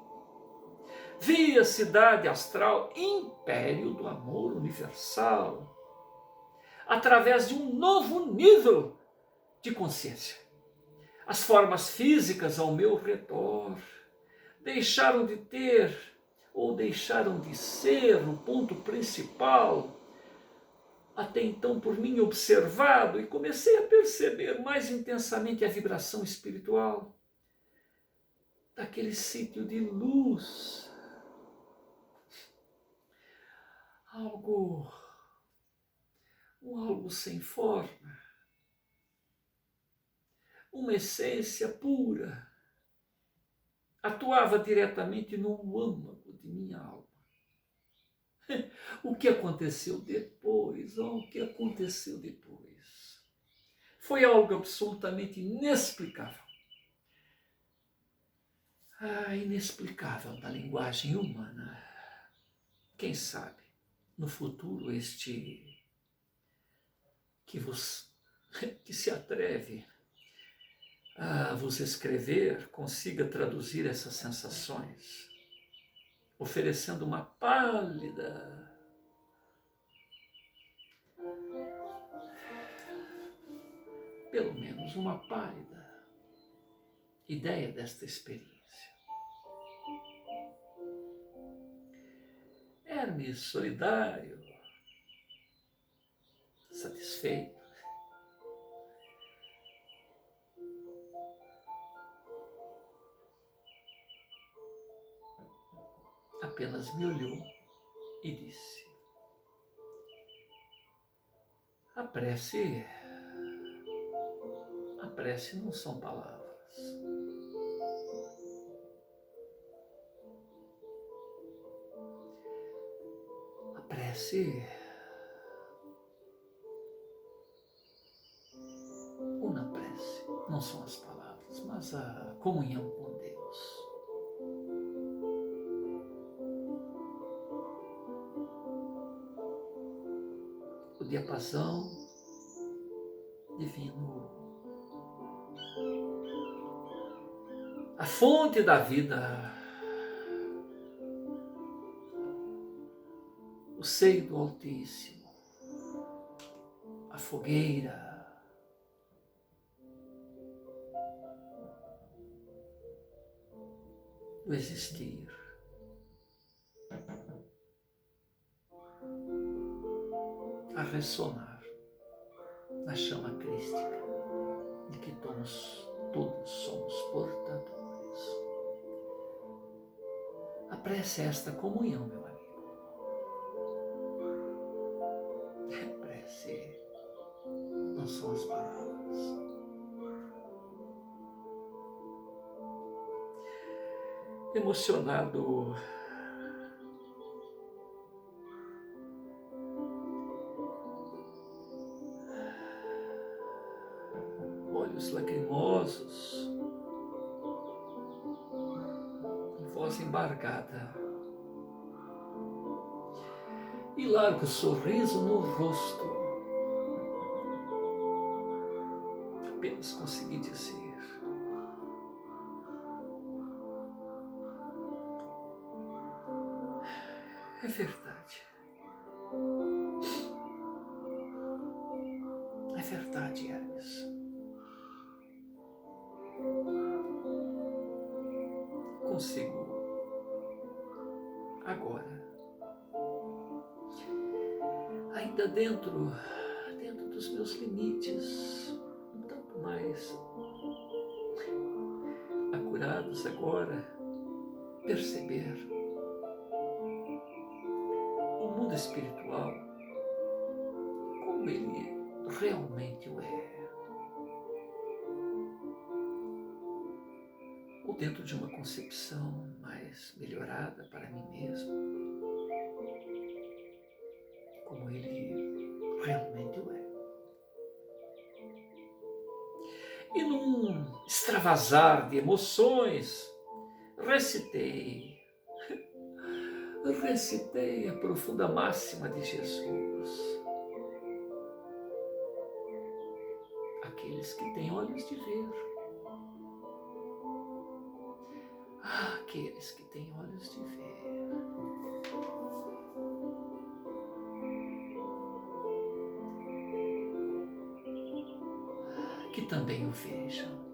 Vi a cidade astral, império do amor universal, através de um novo nível de consciência. As formas físicas ao meu redor deixaram de ter ou deixaram de ser o ponto principal, até então por mim observado, e comecei a perceber mais intensamente a vibração espiritual daquele sítio de luz. Algo sem forma, uma essência pura, atuava diretamente no âmago de minha alma. O que aconteceu depois? O que aconteceu depois? Foi algo absolutamente inexplicável. Inexplicável na linguagem humana. Quem sabe, no futuro, este que se atreve a vos escrever consiga traduzir essas sensações, oferecendo uma pálida, pelo menos uma pálida ideia desta experiência. Hermes solidário, satisfeito, apenas me olhou e disse: a prece não são palavras. A prece, uma prece, não são as palavras, mas a comunhão com Deus. O diapasão divino, a fonte da vida, o seio do Altíssimo, a fogueira, o existir, a ressonar na chama crística de que todos somos portadores. A prece é esta comunhão, meu amigo. A prece não são as palavras. Emocionado, olhos lacrimosos, voz embargada e largo sorriso no rosto, apenas consegui dizer: é verdade. É verdade, Hermes. Consigo agora, ainda dentro dos meus limites, um tanto mais acurados agora, perceber o mundo espiritual como ele realmente o é. Ou dentro de uma concepção mais melhorada para mim mesmo, como ele realmente o é. E num extravasar de emoções, recitei a profunda máxima de Jesus. Aqueles que têm olhos de ver. Aqueles que têm olhos de ver. Que também o vejam.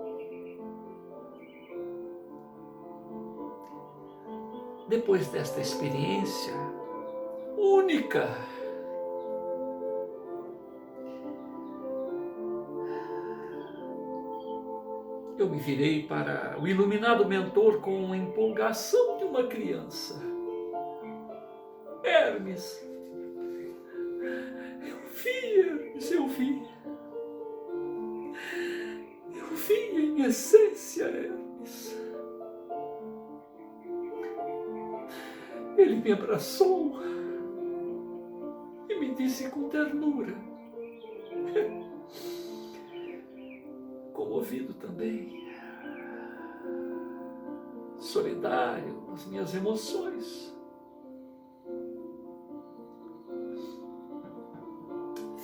depois desta experiência única, eu me virei para o iluminado mentor com a empolgação de uma criança. Hermes, Hermes, eu vi em essência, Hermes. Ele me abraçou e me disse com ternura, comovido também, solidário às minhas emoções: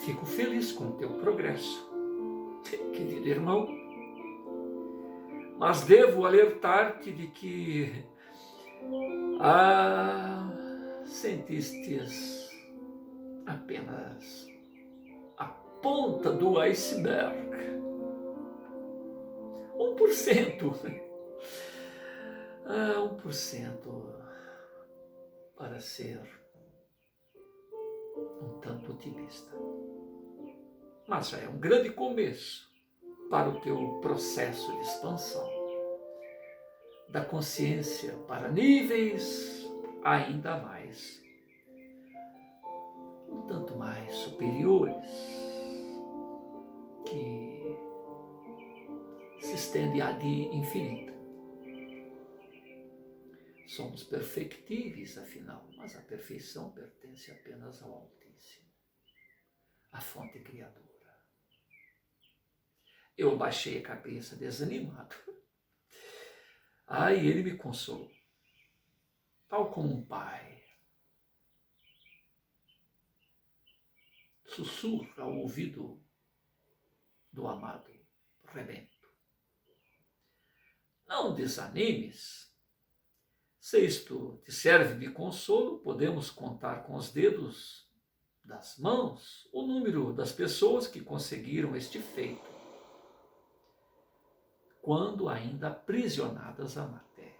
fico feliz com o teu progresso, querido irmão, mas devo alertar-te de que sentistes apenas a ponta do iceberg. 1%. 1%, para ser um tanto otimista. Mas já é um grande começo para o teu processo de expansão da consciência para níveis ainda mais, um tanto mais superiores, que se estende ad infinito. Somos perfectíveis, afinal, mas a perfeição pertence apenas ao Altíssimo, a fonte criadora. Eu baixei a cabeça desanimado. E ele me consolou, tal como um pai sussurra ao ouvido do amado rebento. Não desanimes. Se isto te serve de consolo, podemos contar com os dedos das mãos o número das pessoas que conseguiram este feito, quando ainda aprisionadas à matéria.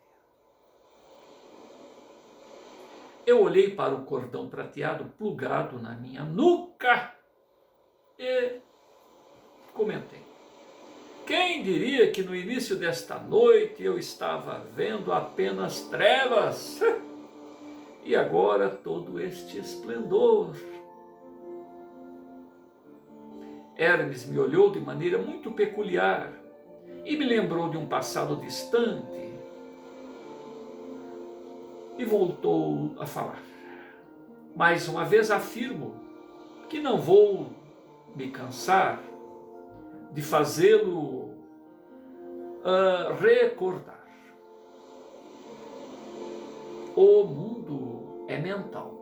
Eu olhei para o cordão prateado plugado na minha nuca e comentei: quem diria que no início desta noite eu estava vendo apenas trevas e agora todo este esplendor? Hermes me olhou de maneira muito peculiar e me lembrou de um passado distante e voltou a falar. Mais uma vez afirmo que não vou me cansar de fazê-lo recordar. O mundo é mental.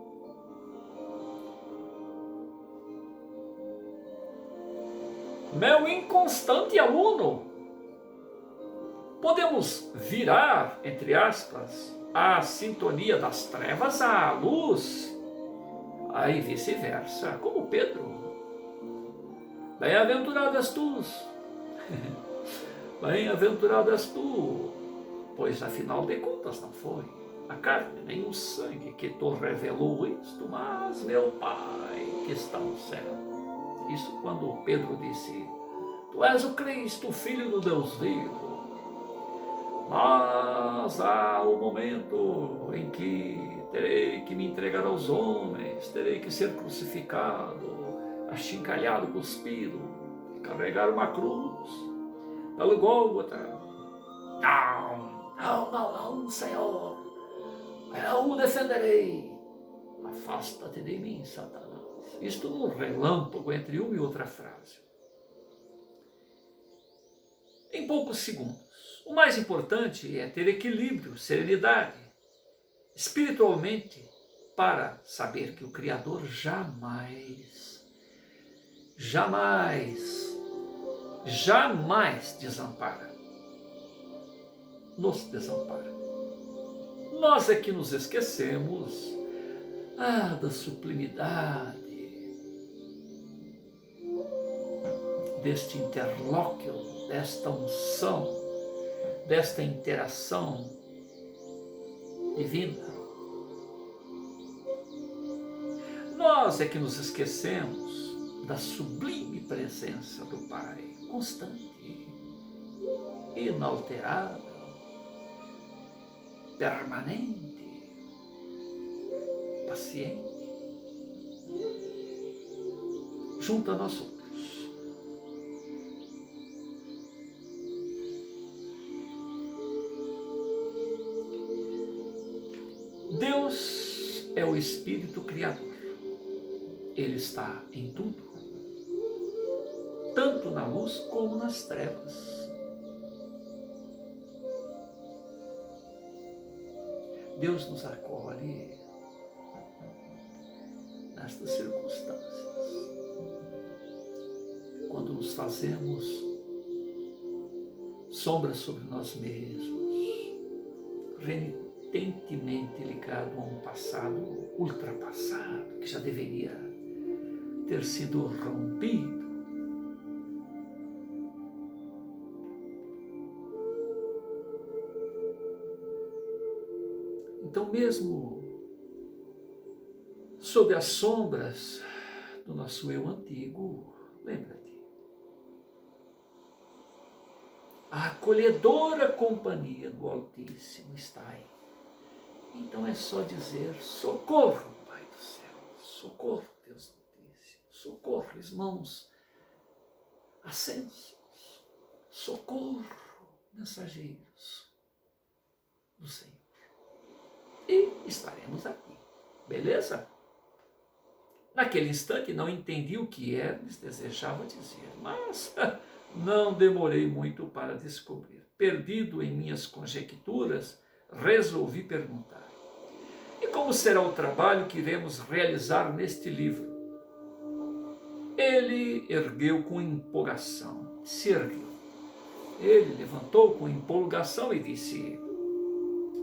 Meu inconstante aluno, podemos virar, entre aspas, a sintonia das trevas à luz, aí vice-versa, como Pedro. Bem-aventurado és tu, bem-aventurado és tu, pois afinal de contas não foi a carne nem o sangue que te revelou isto, mas meu Pai que está no céu. Isso quando Pedro disse: tu és o Cristo, Filho do Deus vivo. Mas há o momento em que terei que me entregar aos homens, terei que ser crucificado, achincalhado, cuspido, carregar uma cruz pelo Gólgota. Não, Senhor, eu o defenderei. Afasta-te de mim, Satanás. Isto num relâmpago entre uma e outra frase. Em poucos segundos. O mais importante é ter equilíbrio, serenidade, espiritualmente, para saber que o Criador jamais desampara. Nos desampara. Nós é que nos esquecemos da sublimidade deste interlóquio, desta unção, desta interação divina. Nós é que nos esquecemos da sublime presença do Pai, constante, inalterável, permanente, paciente, junto a nós outros. Deus é o Espírito Criador. Ele está em tudo, tanto na luz como nas trevas. Deus nos acolhe nestas circunstâncias, quando nos fazemos sombra sobre nós mesmos, renitentemente ligado a um passado ultrapassado, que já deveria ter sido rompido. Então, mesmo sob as sombras do nosso eu antigo, lembra-te, a acolhedora companhia do Altíssimo está aí. Então é só dizer: socorro, Pai do céu, socorro, Deus Altíssimo, socorro, irmãos ascensos, socorro, mensageiros do Senhor. E estaremos aqui, beleza? Naquele instante não entendi o que Hermes desejava dizer, mas não demorei muito para descobrir. Perdido em minhas conjecturas, resolvi perguntar: e como será o trabalho que iremos realizar neste livro? Ele ergueu com empolgação, se ergueu. Ele levantou com empolgação e disse,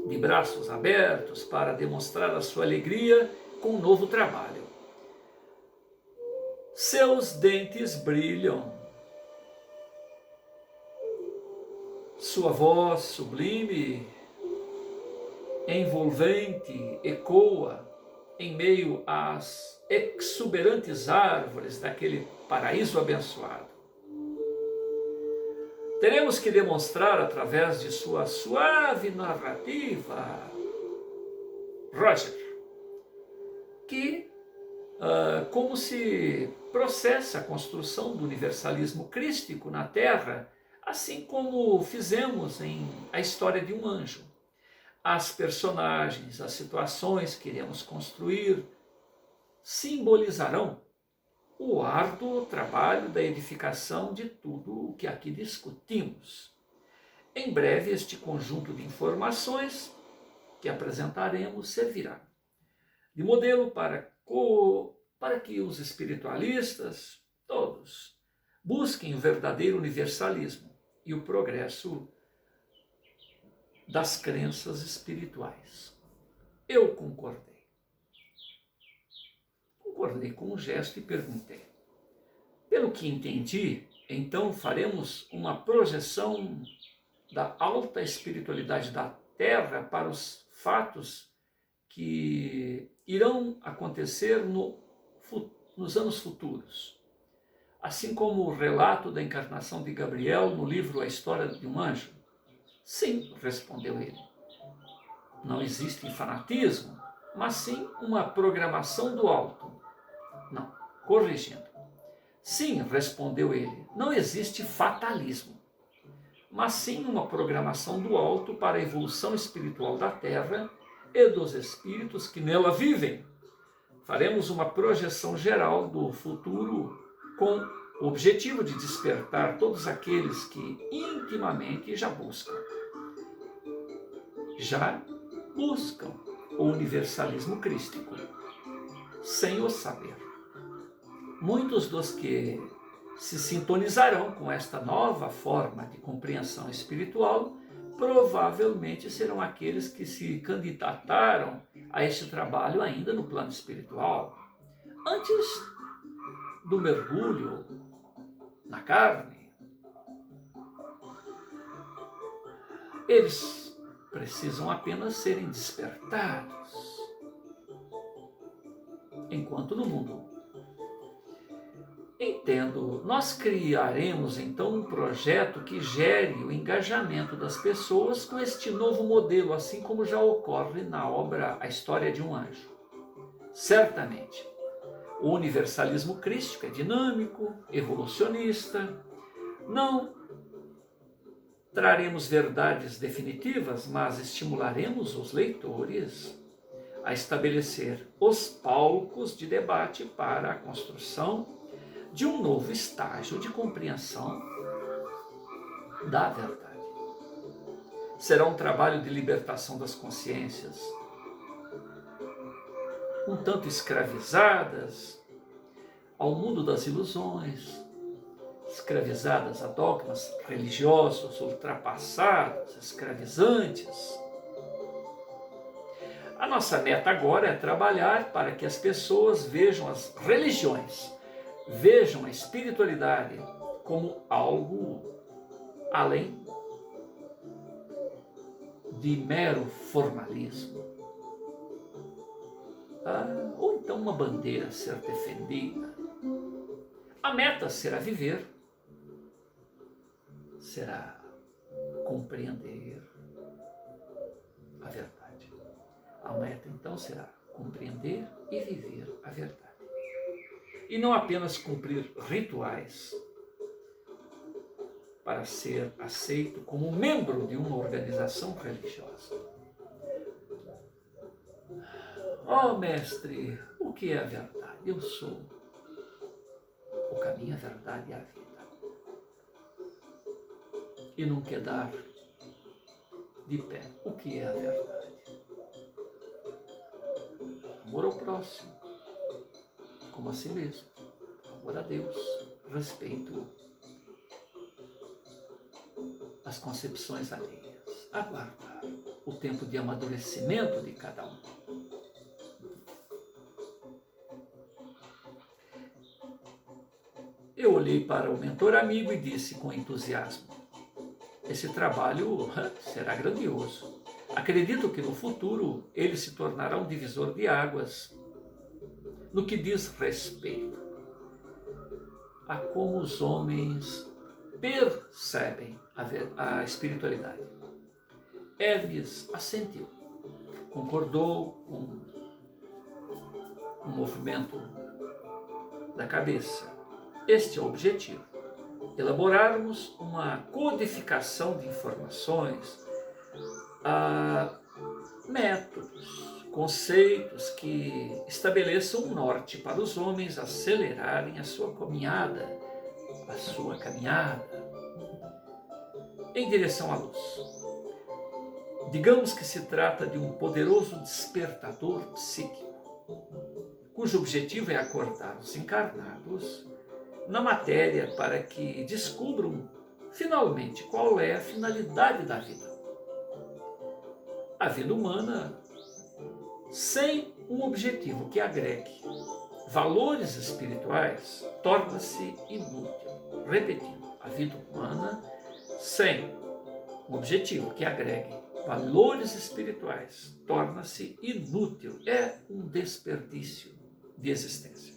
de braços abertos, para demonstrar a sua alegria com o novo trabalho: seus dentes brilham, sua voz sublime, envolvente, ecoa em meio às exuberantes árvores daquele paraíso abençoado. Teremos que demonstrar através de sua suave narrativa, Roger, que como se processa a construção do universalismo crístico na Terra, assim como fizemos em A História de um Anjo. As personagens, as situações que iremos construir simbolizarão o árduo trabalho da edificação de tudo o que aqui discutimos. Em breve, este conjunto de informações que apresentaremos servirá de modelo para que os espiritualistas, todos, busquem o verdadeiro universalismo e o progresso das crenças espirituais. Eu concordei. Concordei com o gesto e perguntei: pelo que entendi, então faremos uma projeção da alta espiritualidade da Terra para os fatos que irão acontecer nos anos futuros. Assim como o relato da encarnação de Gabriel no livro A História de um Anjo? Sim, respondeu ele. Não existe fanatismo, mas sim uma programação do alto. Não, corrigindo. Sim, respondeu ele, não existe fatalismo, mas sim uma programação do alto para a evolução espiritual da Terra e dos espíritos que nela vivem. Faremos uma projeção geral do futuro com o objetivo de despertar todos aqueles que intimamente já buscam o universalismo crístico, sem o saber. Muitos dos que se sintonizarão com esta nova forma de compreensão espiritual provavelmente serão aqueles que se candidataram a este trabalho ainda no plano espiritual, antes do mergulho na carne. Eles precisam apenas serem despertados. enquanto no mundo. Entendo, nós criaremos então um projeto que gere o engajamento das pessoas com este novo modelo, assim como já ocorre na obra A História de um Anjo. Certamente, o universalismo crístico é dinâmico, evolucionista. Não traremos verdades definitivas, mas estimularemos os leitores a estabelecer os palcos de debate para a construção de um novo estágio de compreensão da verdade. Será um trabalho de libertação das consciências, um tanto escravizadas ao mundo das ilusões, escravizadas a dogmas religiosos ultrapassados, escravizantes. A nossa meta agora é trabalhar para que as pessoas vejam as religiões, vejam a espiritualidade como algo além de mero formalismo. Ou então uma bandeira a ser defendida. A meta será viver, será compreender a verdade. A meta então será compreender e viver a verdade. E não apenas cumprir rituais para ser aceito como membro de uma organização religiosa. Oh, mestre, o que é a verdade? Eu sou o caminho, a verdade e a vida. E não quedar de pé. O que é a verdade? Amor ao próximo, como a si mesmo. Amor a Deus, respeito às concepções alheias. Aguardar o tempo de amadurecimento de cada um. Eu olhei para o mentor amigo e disse com entusiasmo: esse trabalho será grandioso. Acredito que no futuro ele se tornará um divisor de águas no que diz respeito a como os homens percebem a espiritualidade. Hermes assentiu, concordou com um movimento da cabeça. Este é o objetivo: elaborarmos uma codificação de informações, métodos, conceitos que estabeleçam um norte para os homens acelerarem a sua caminhada em direção à luz. Digamos que se trata de um poderoso despertador psíquico, cujo objetivo é acordar os encarnados na matéria para que descubram finalmente qual é a finalidade da vida. A vida humana, sem um objetivo que agregue valores espirituais, torna-se inútil. Repetindo, a vida humana, sem um objetivo que agregue valores espirituais, torna-se inútil. É um desperdício de existência.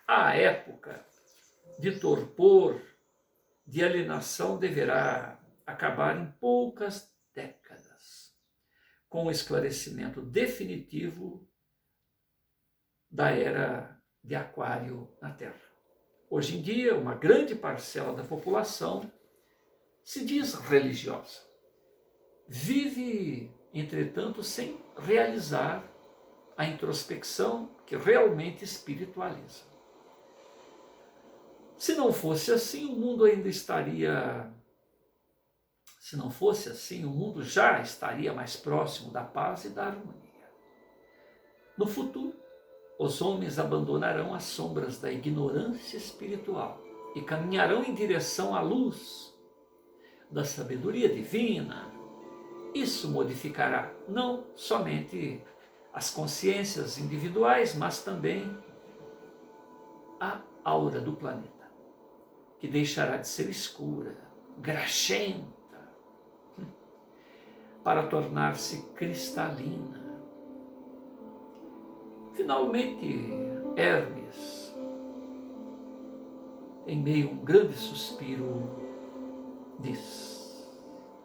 A época de torpor, de alienação deverá acabar em poucas décadas, com o esclarecimento definitivo da era de Aquário na Terra. Hoje em dia, uma grande parcela da população se diz religiosa. Vive, entretanto, sem realizar a introspecção que realmente espiritualiza. Se não fosse assim, o mundo ainda estaria... Se não fosse assim, o mundo já estaria mais próximo da paz e da harmonia. No futuro, os homens abandonarão as sombras da ignorância espiritual e caminharão em direção à luz da sabedoria divina. Isso modificará não somente as consciências individuais, mas também a aura do planeta, que deixará de ser escura, graxenta, para tornar-se cristalina. Finalmente, Hermes, em meio a um grande suspiro, diz: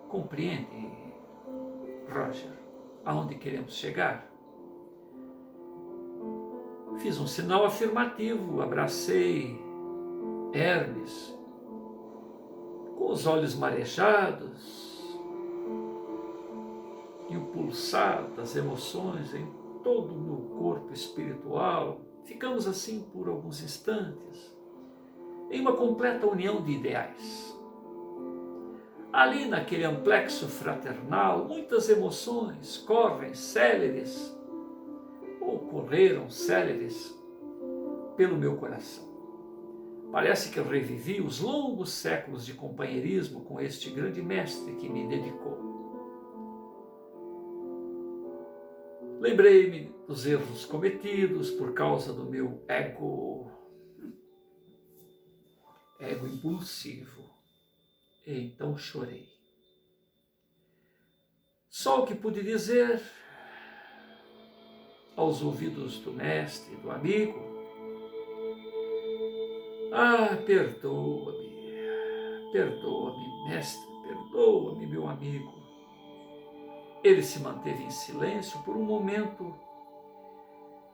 compreende, Roger, aonde queremos chegar? Fiz um sinal afirmativo, abracei Hermes, com os olhos marejados e o pulsar das emoções em todo o meu corpo espiritual. Ficamos assim por alguns instantes, em uma completa união de ideais. Ali naquele amplexo fraternal, muitas emoções correm céleres, ou correram céleres, pelo meu coração. Parece que eu revivi os longos séculos de companheirismo com este grande mestre que me dedicou. Lembrei-me dos erros cometidos por causa do meu ego impulsivo, e então chorei. Só o que pude dizer aos ouvidos do mestre, do amigo: perdoa-me, perdoa-me, mestre, perdoa-me, meu amigo. Ele se manteve em silêncio por um momento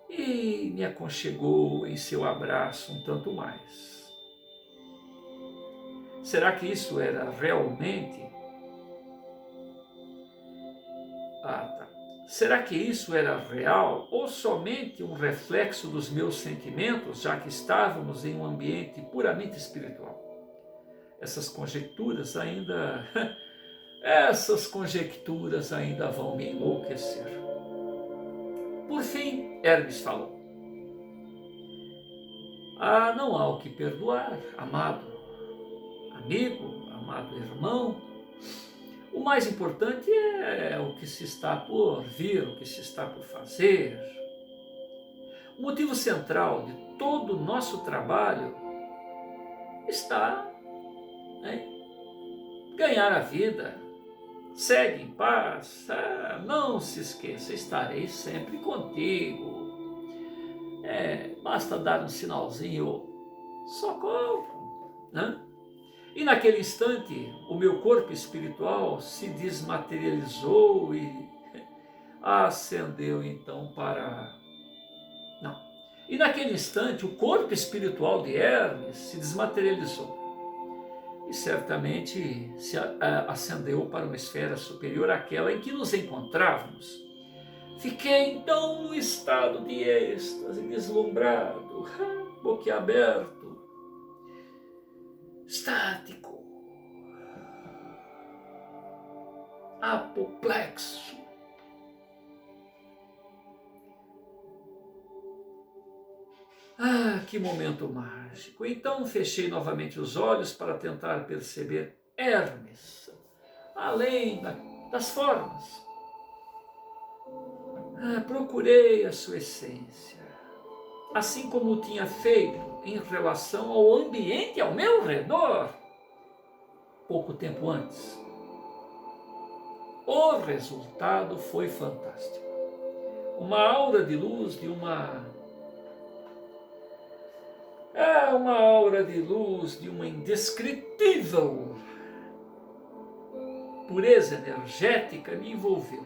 e me aconchegou em seu abraço um tanto mais. Será que isso era realmente... Será que isso era real ou somente um reflexo dos meus sentimentos, já que estávamos em um ambiente puramente espiritual? Essas conjecturas ainda vão me enlouquecer. Por fim, Hermes falou: não há o que perdoar, amado amigo, amado irmão. O mais importante é o que se está por vir, o que se está por fazer. O motivo central de todo o nosso trabalho está em ganhar a vida. Segue em paz. Não se esqueça, estarei sempre contigo. Basta dar um sinalzinho, socorro, né? E naquele instante, o meu corpo espiritual se desmaterializou e ascendeu então para... Não. E naquele instante, o corpo espiritual de Hermes se desmaterializou e certamente se ascendeu para uma esfera superior àquela em que nos encontrávamos. Fiquei então num estado de êxtase, deslumbrado, boquiaberto, estático, apoplexo. Que momento mágico! Então fechei novamente os olhos para tentar perceber Hermes, além das formas. Procurei a sua essência, assim como tinha feito em relação ao ambiente ao meu redor, pouco tempo antes. O resultado foi fantástico. Uma aura de luz de uma indescritível pureza energética me envolveu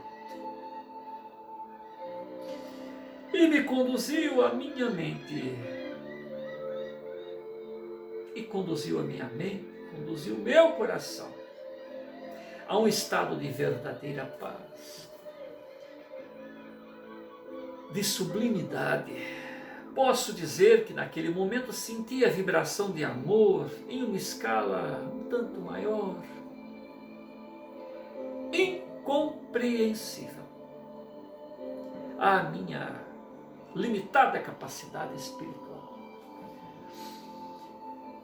e me conduziu à minha mente. Conduziu o meu coração a um estado de verdadeira paz, de sublimidade. Posso dizer que naquele momento senti a vibração de amor em uma escala um tanto maior, incompreensível à minha limitada capacidade espiritual.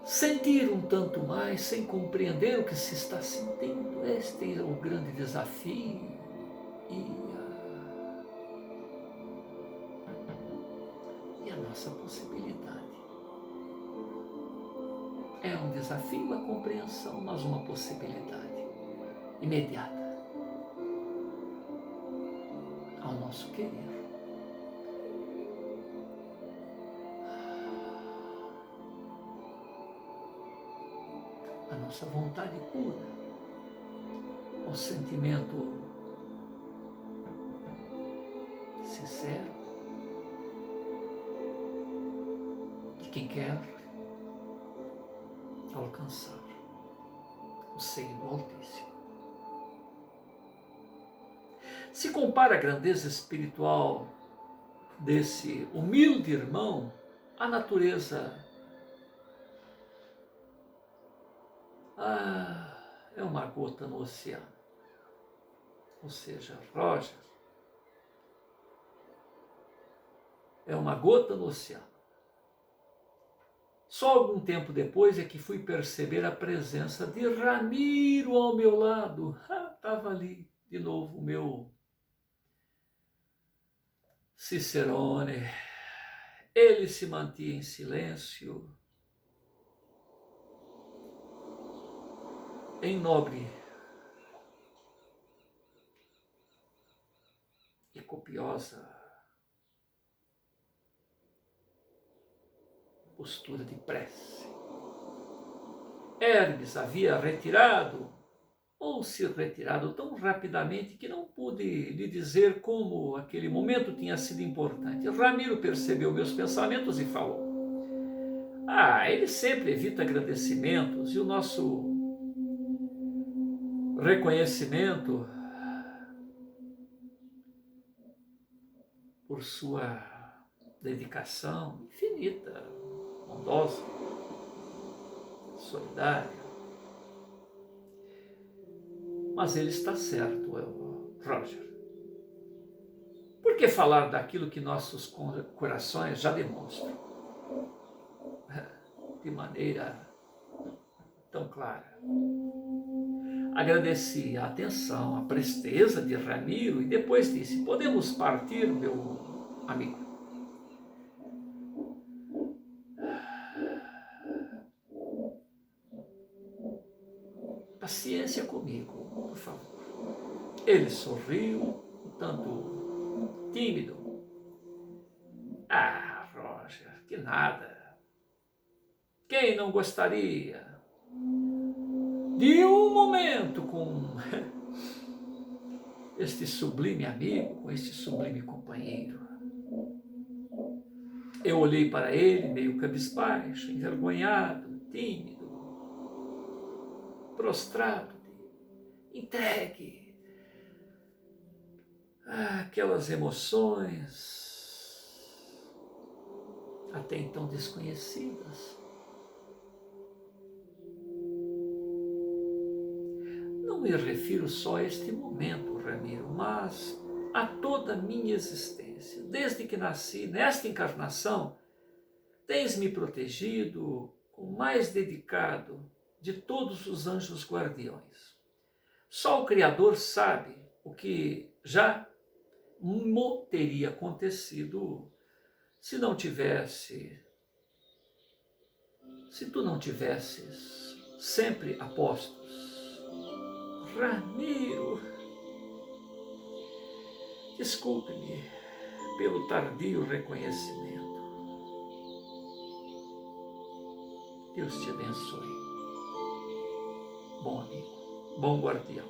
Sentir um tanto mais sem compreender o que se está sentindo, este é o grande desafio. E a nossa possibilidade. É um desafio a compreensão, mas uma possibilidade imediata ao nosso querer. nossa vontade pura, ao sentimento sincero de quem quer alcançar o seio do Altíssimo. Se compara a grandeza espiritual desse humilde irmão à natureza. É uma gota no oceano. Ou seja, Roger é uma gota no oceano. Só algum tempo depois é que fui perceber a presença de Ramiro ao meu lado. Estava ali de novo o meu Cicerone. Ele se mantinha em silêncio, em nobre e copiosa postura de prece. Hermes havia retirado, ou se retirado tão rapidamente que não pude lhe dizer como aquele momento tinha sido importante. Ramiro percebeu meus pensamentos e falou: ele sempre evita agradecimentos e o nosso reconhecimento por sua dedicação infinita, bondosa, solidária. Mas ele está certo, Roger. Por que falar daquilo que nossos corações já demonstram de maneira tão clara? Agradeci a atenção, a presteza de Ramiro e depois disse: podemos partir, meu amigo. Paciência comigo, por favor. Ele sorriu, um tanto tímido. Roger, que nada. Quem não gostaria de um momento com este sublime amigo, com este sublime companheiro? Eu olhei para ele, meio cabisbaixo, envergonhado, tímido, prostrado, entregue àquelas emoções até então desconhecidas. Não me refiro só a este momento, Ramiro, mas a toda a minha existência. Desde que nasci, nesta encarnação, tens me protegido com o mais dedicado de todos os anjos guardiões. Só o Criador sabe o que já teria acontecido se tu não tivesses sempre apostos. Ramiro, desculpe-me pelo tardio reconhecimento. Deus te abençoe. Bom amigo, bom guardião.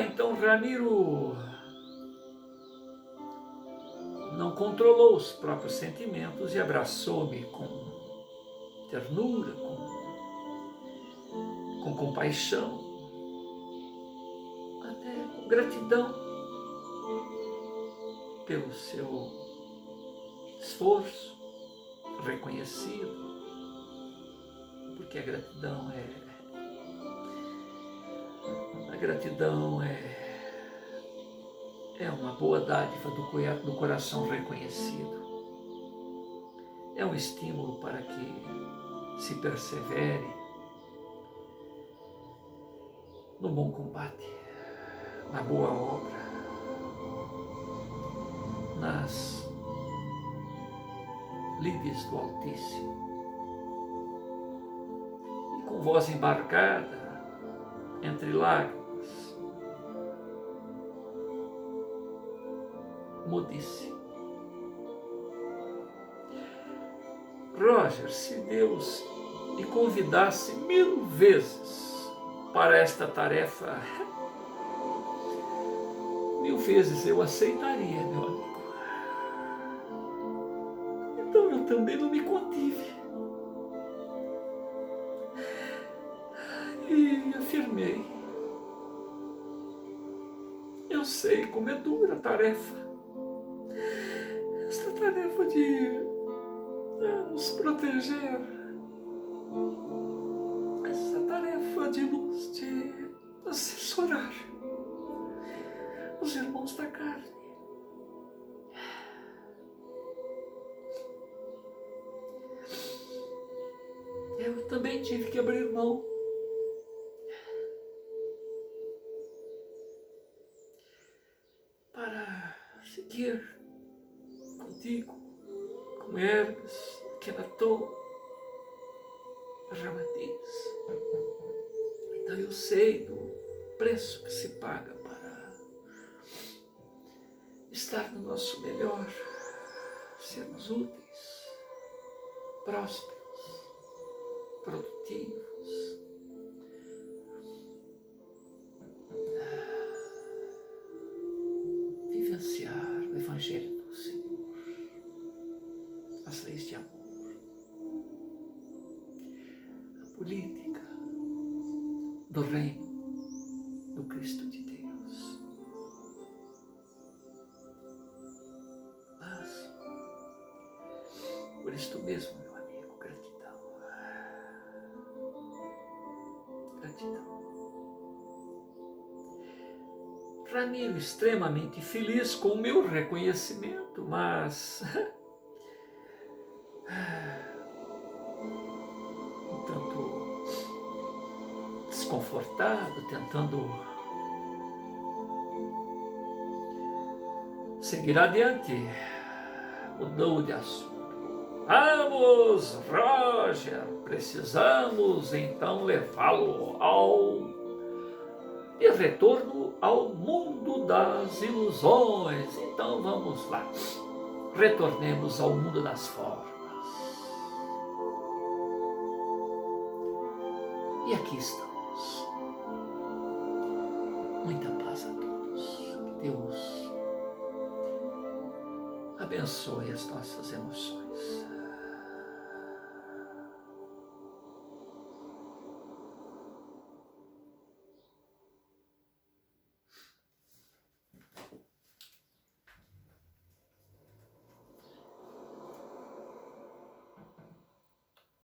Então Ramiro não controlou os próprios sentimentos e abraçou-me com ternura, com compaixão, até com gratidão pelo seu esforço reconhecido, porque a gratidão é uma boa dádiva do coração reconhecido. É um estímulo para que se persevere no bom combate, na boa obra, nas lides do Altíssimo. E com voz embargada, entre lágrimas, disse: Roger, se Deus e convidasse 1000 vezes para esta tarefa, 1000 vezes eu aceitaria, meu amigo. Então eu também não me contive e afirmei: eu sei como é dura a tarefa, esta tarefa de nos proteger, essa tarefa de nos assessorar os irmãos da carne. Eu também tive que abrir mão para seguir contigo, com Hermes, Kenaton, Ramatiz. Então eu sei do preço que se paga para estar no nosso melhor, sermos úteis, prósperos, produtivos. Vivenciar o Evangelho do Senhor, as leis de amor, a política do reino do Cristo de Deus. Mas, por isto mesmo, meu amigo, gratidão. Gratidão. Ramiro extremamente feliz com o meu reconhecimento, mas um tanto desconfortado, tentando seguir adiante, mudou de assunto. Vamos, Roger, precisamos então levá-lo de retorno ao mundo das ilusões. Então vamos lá, retornemos ao mundo das formas. E aqui estamos. Muita paz a todos. Que Deus abençoe as nossas emoções.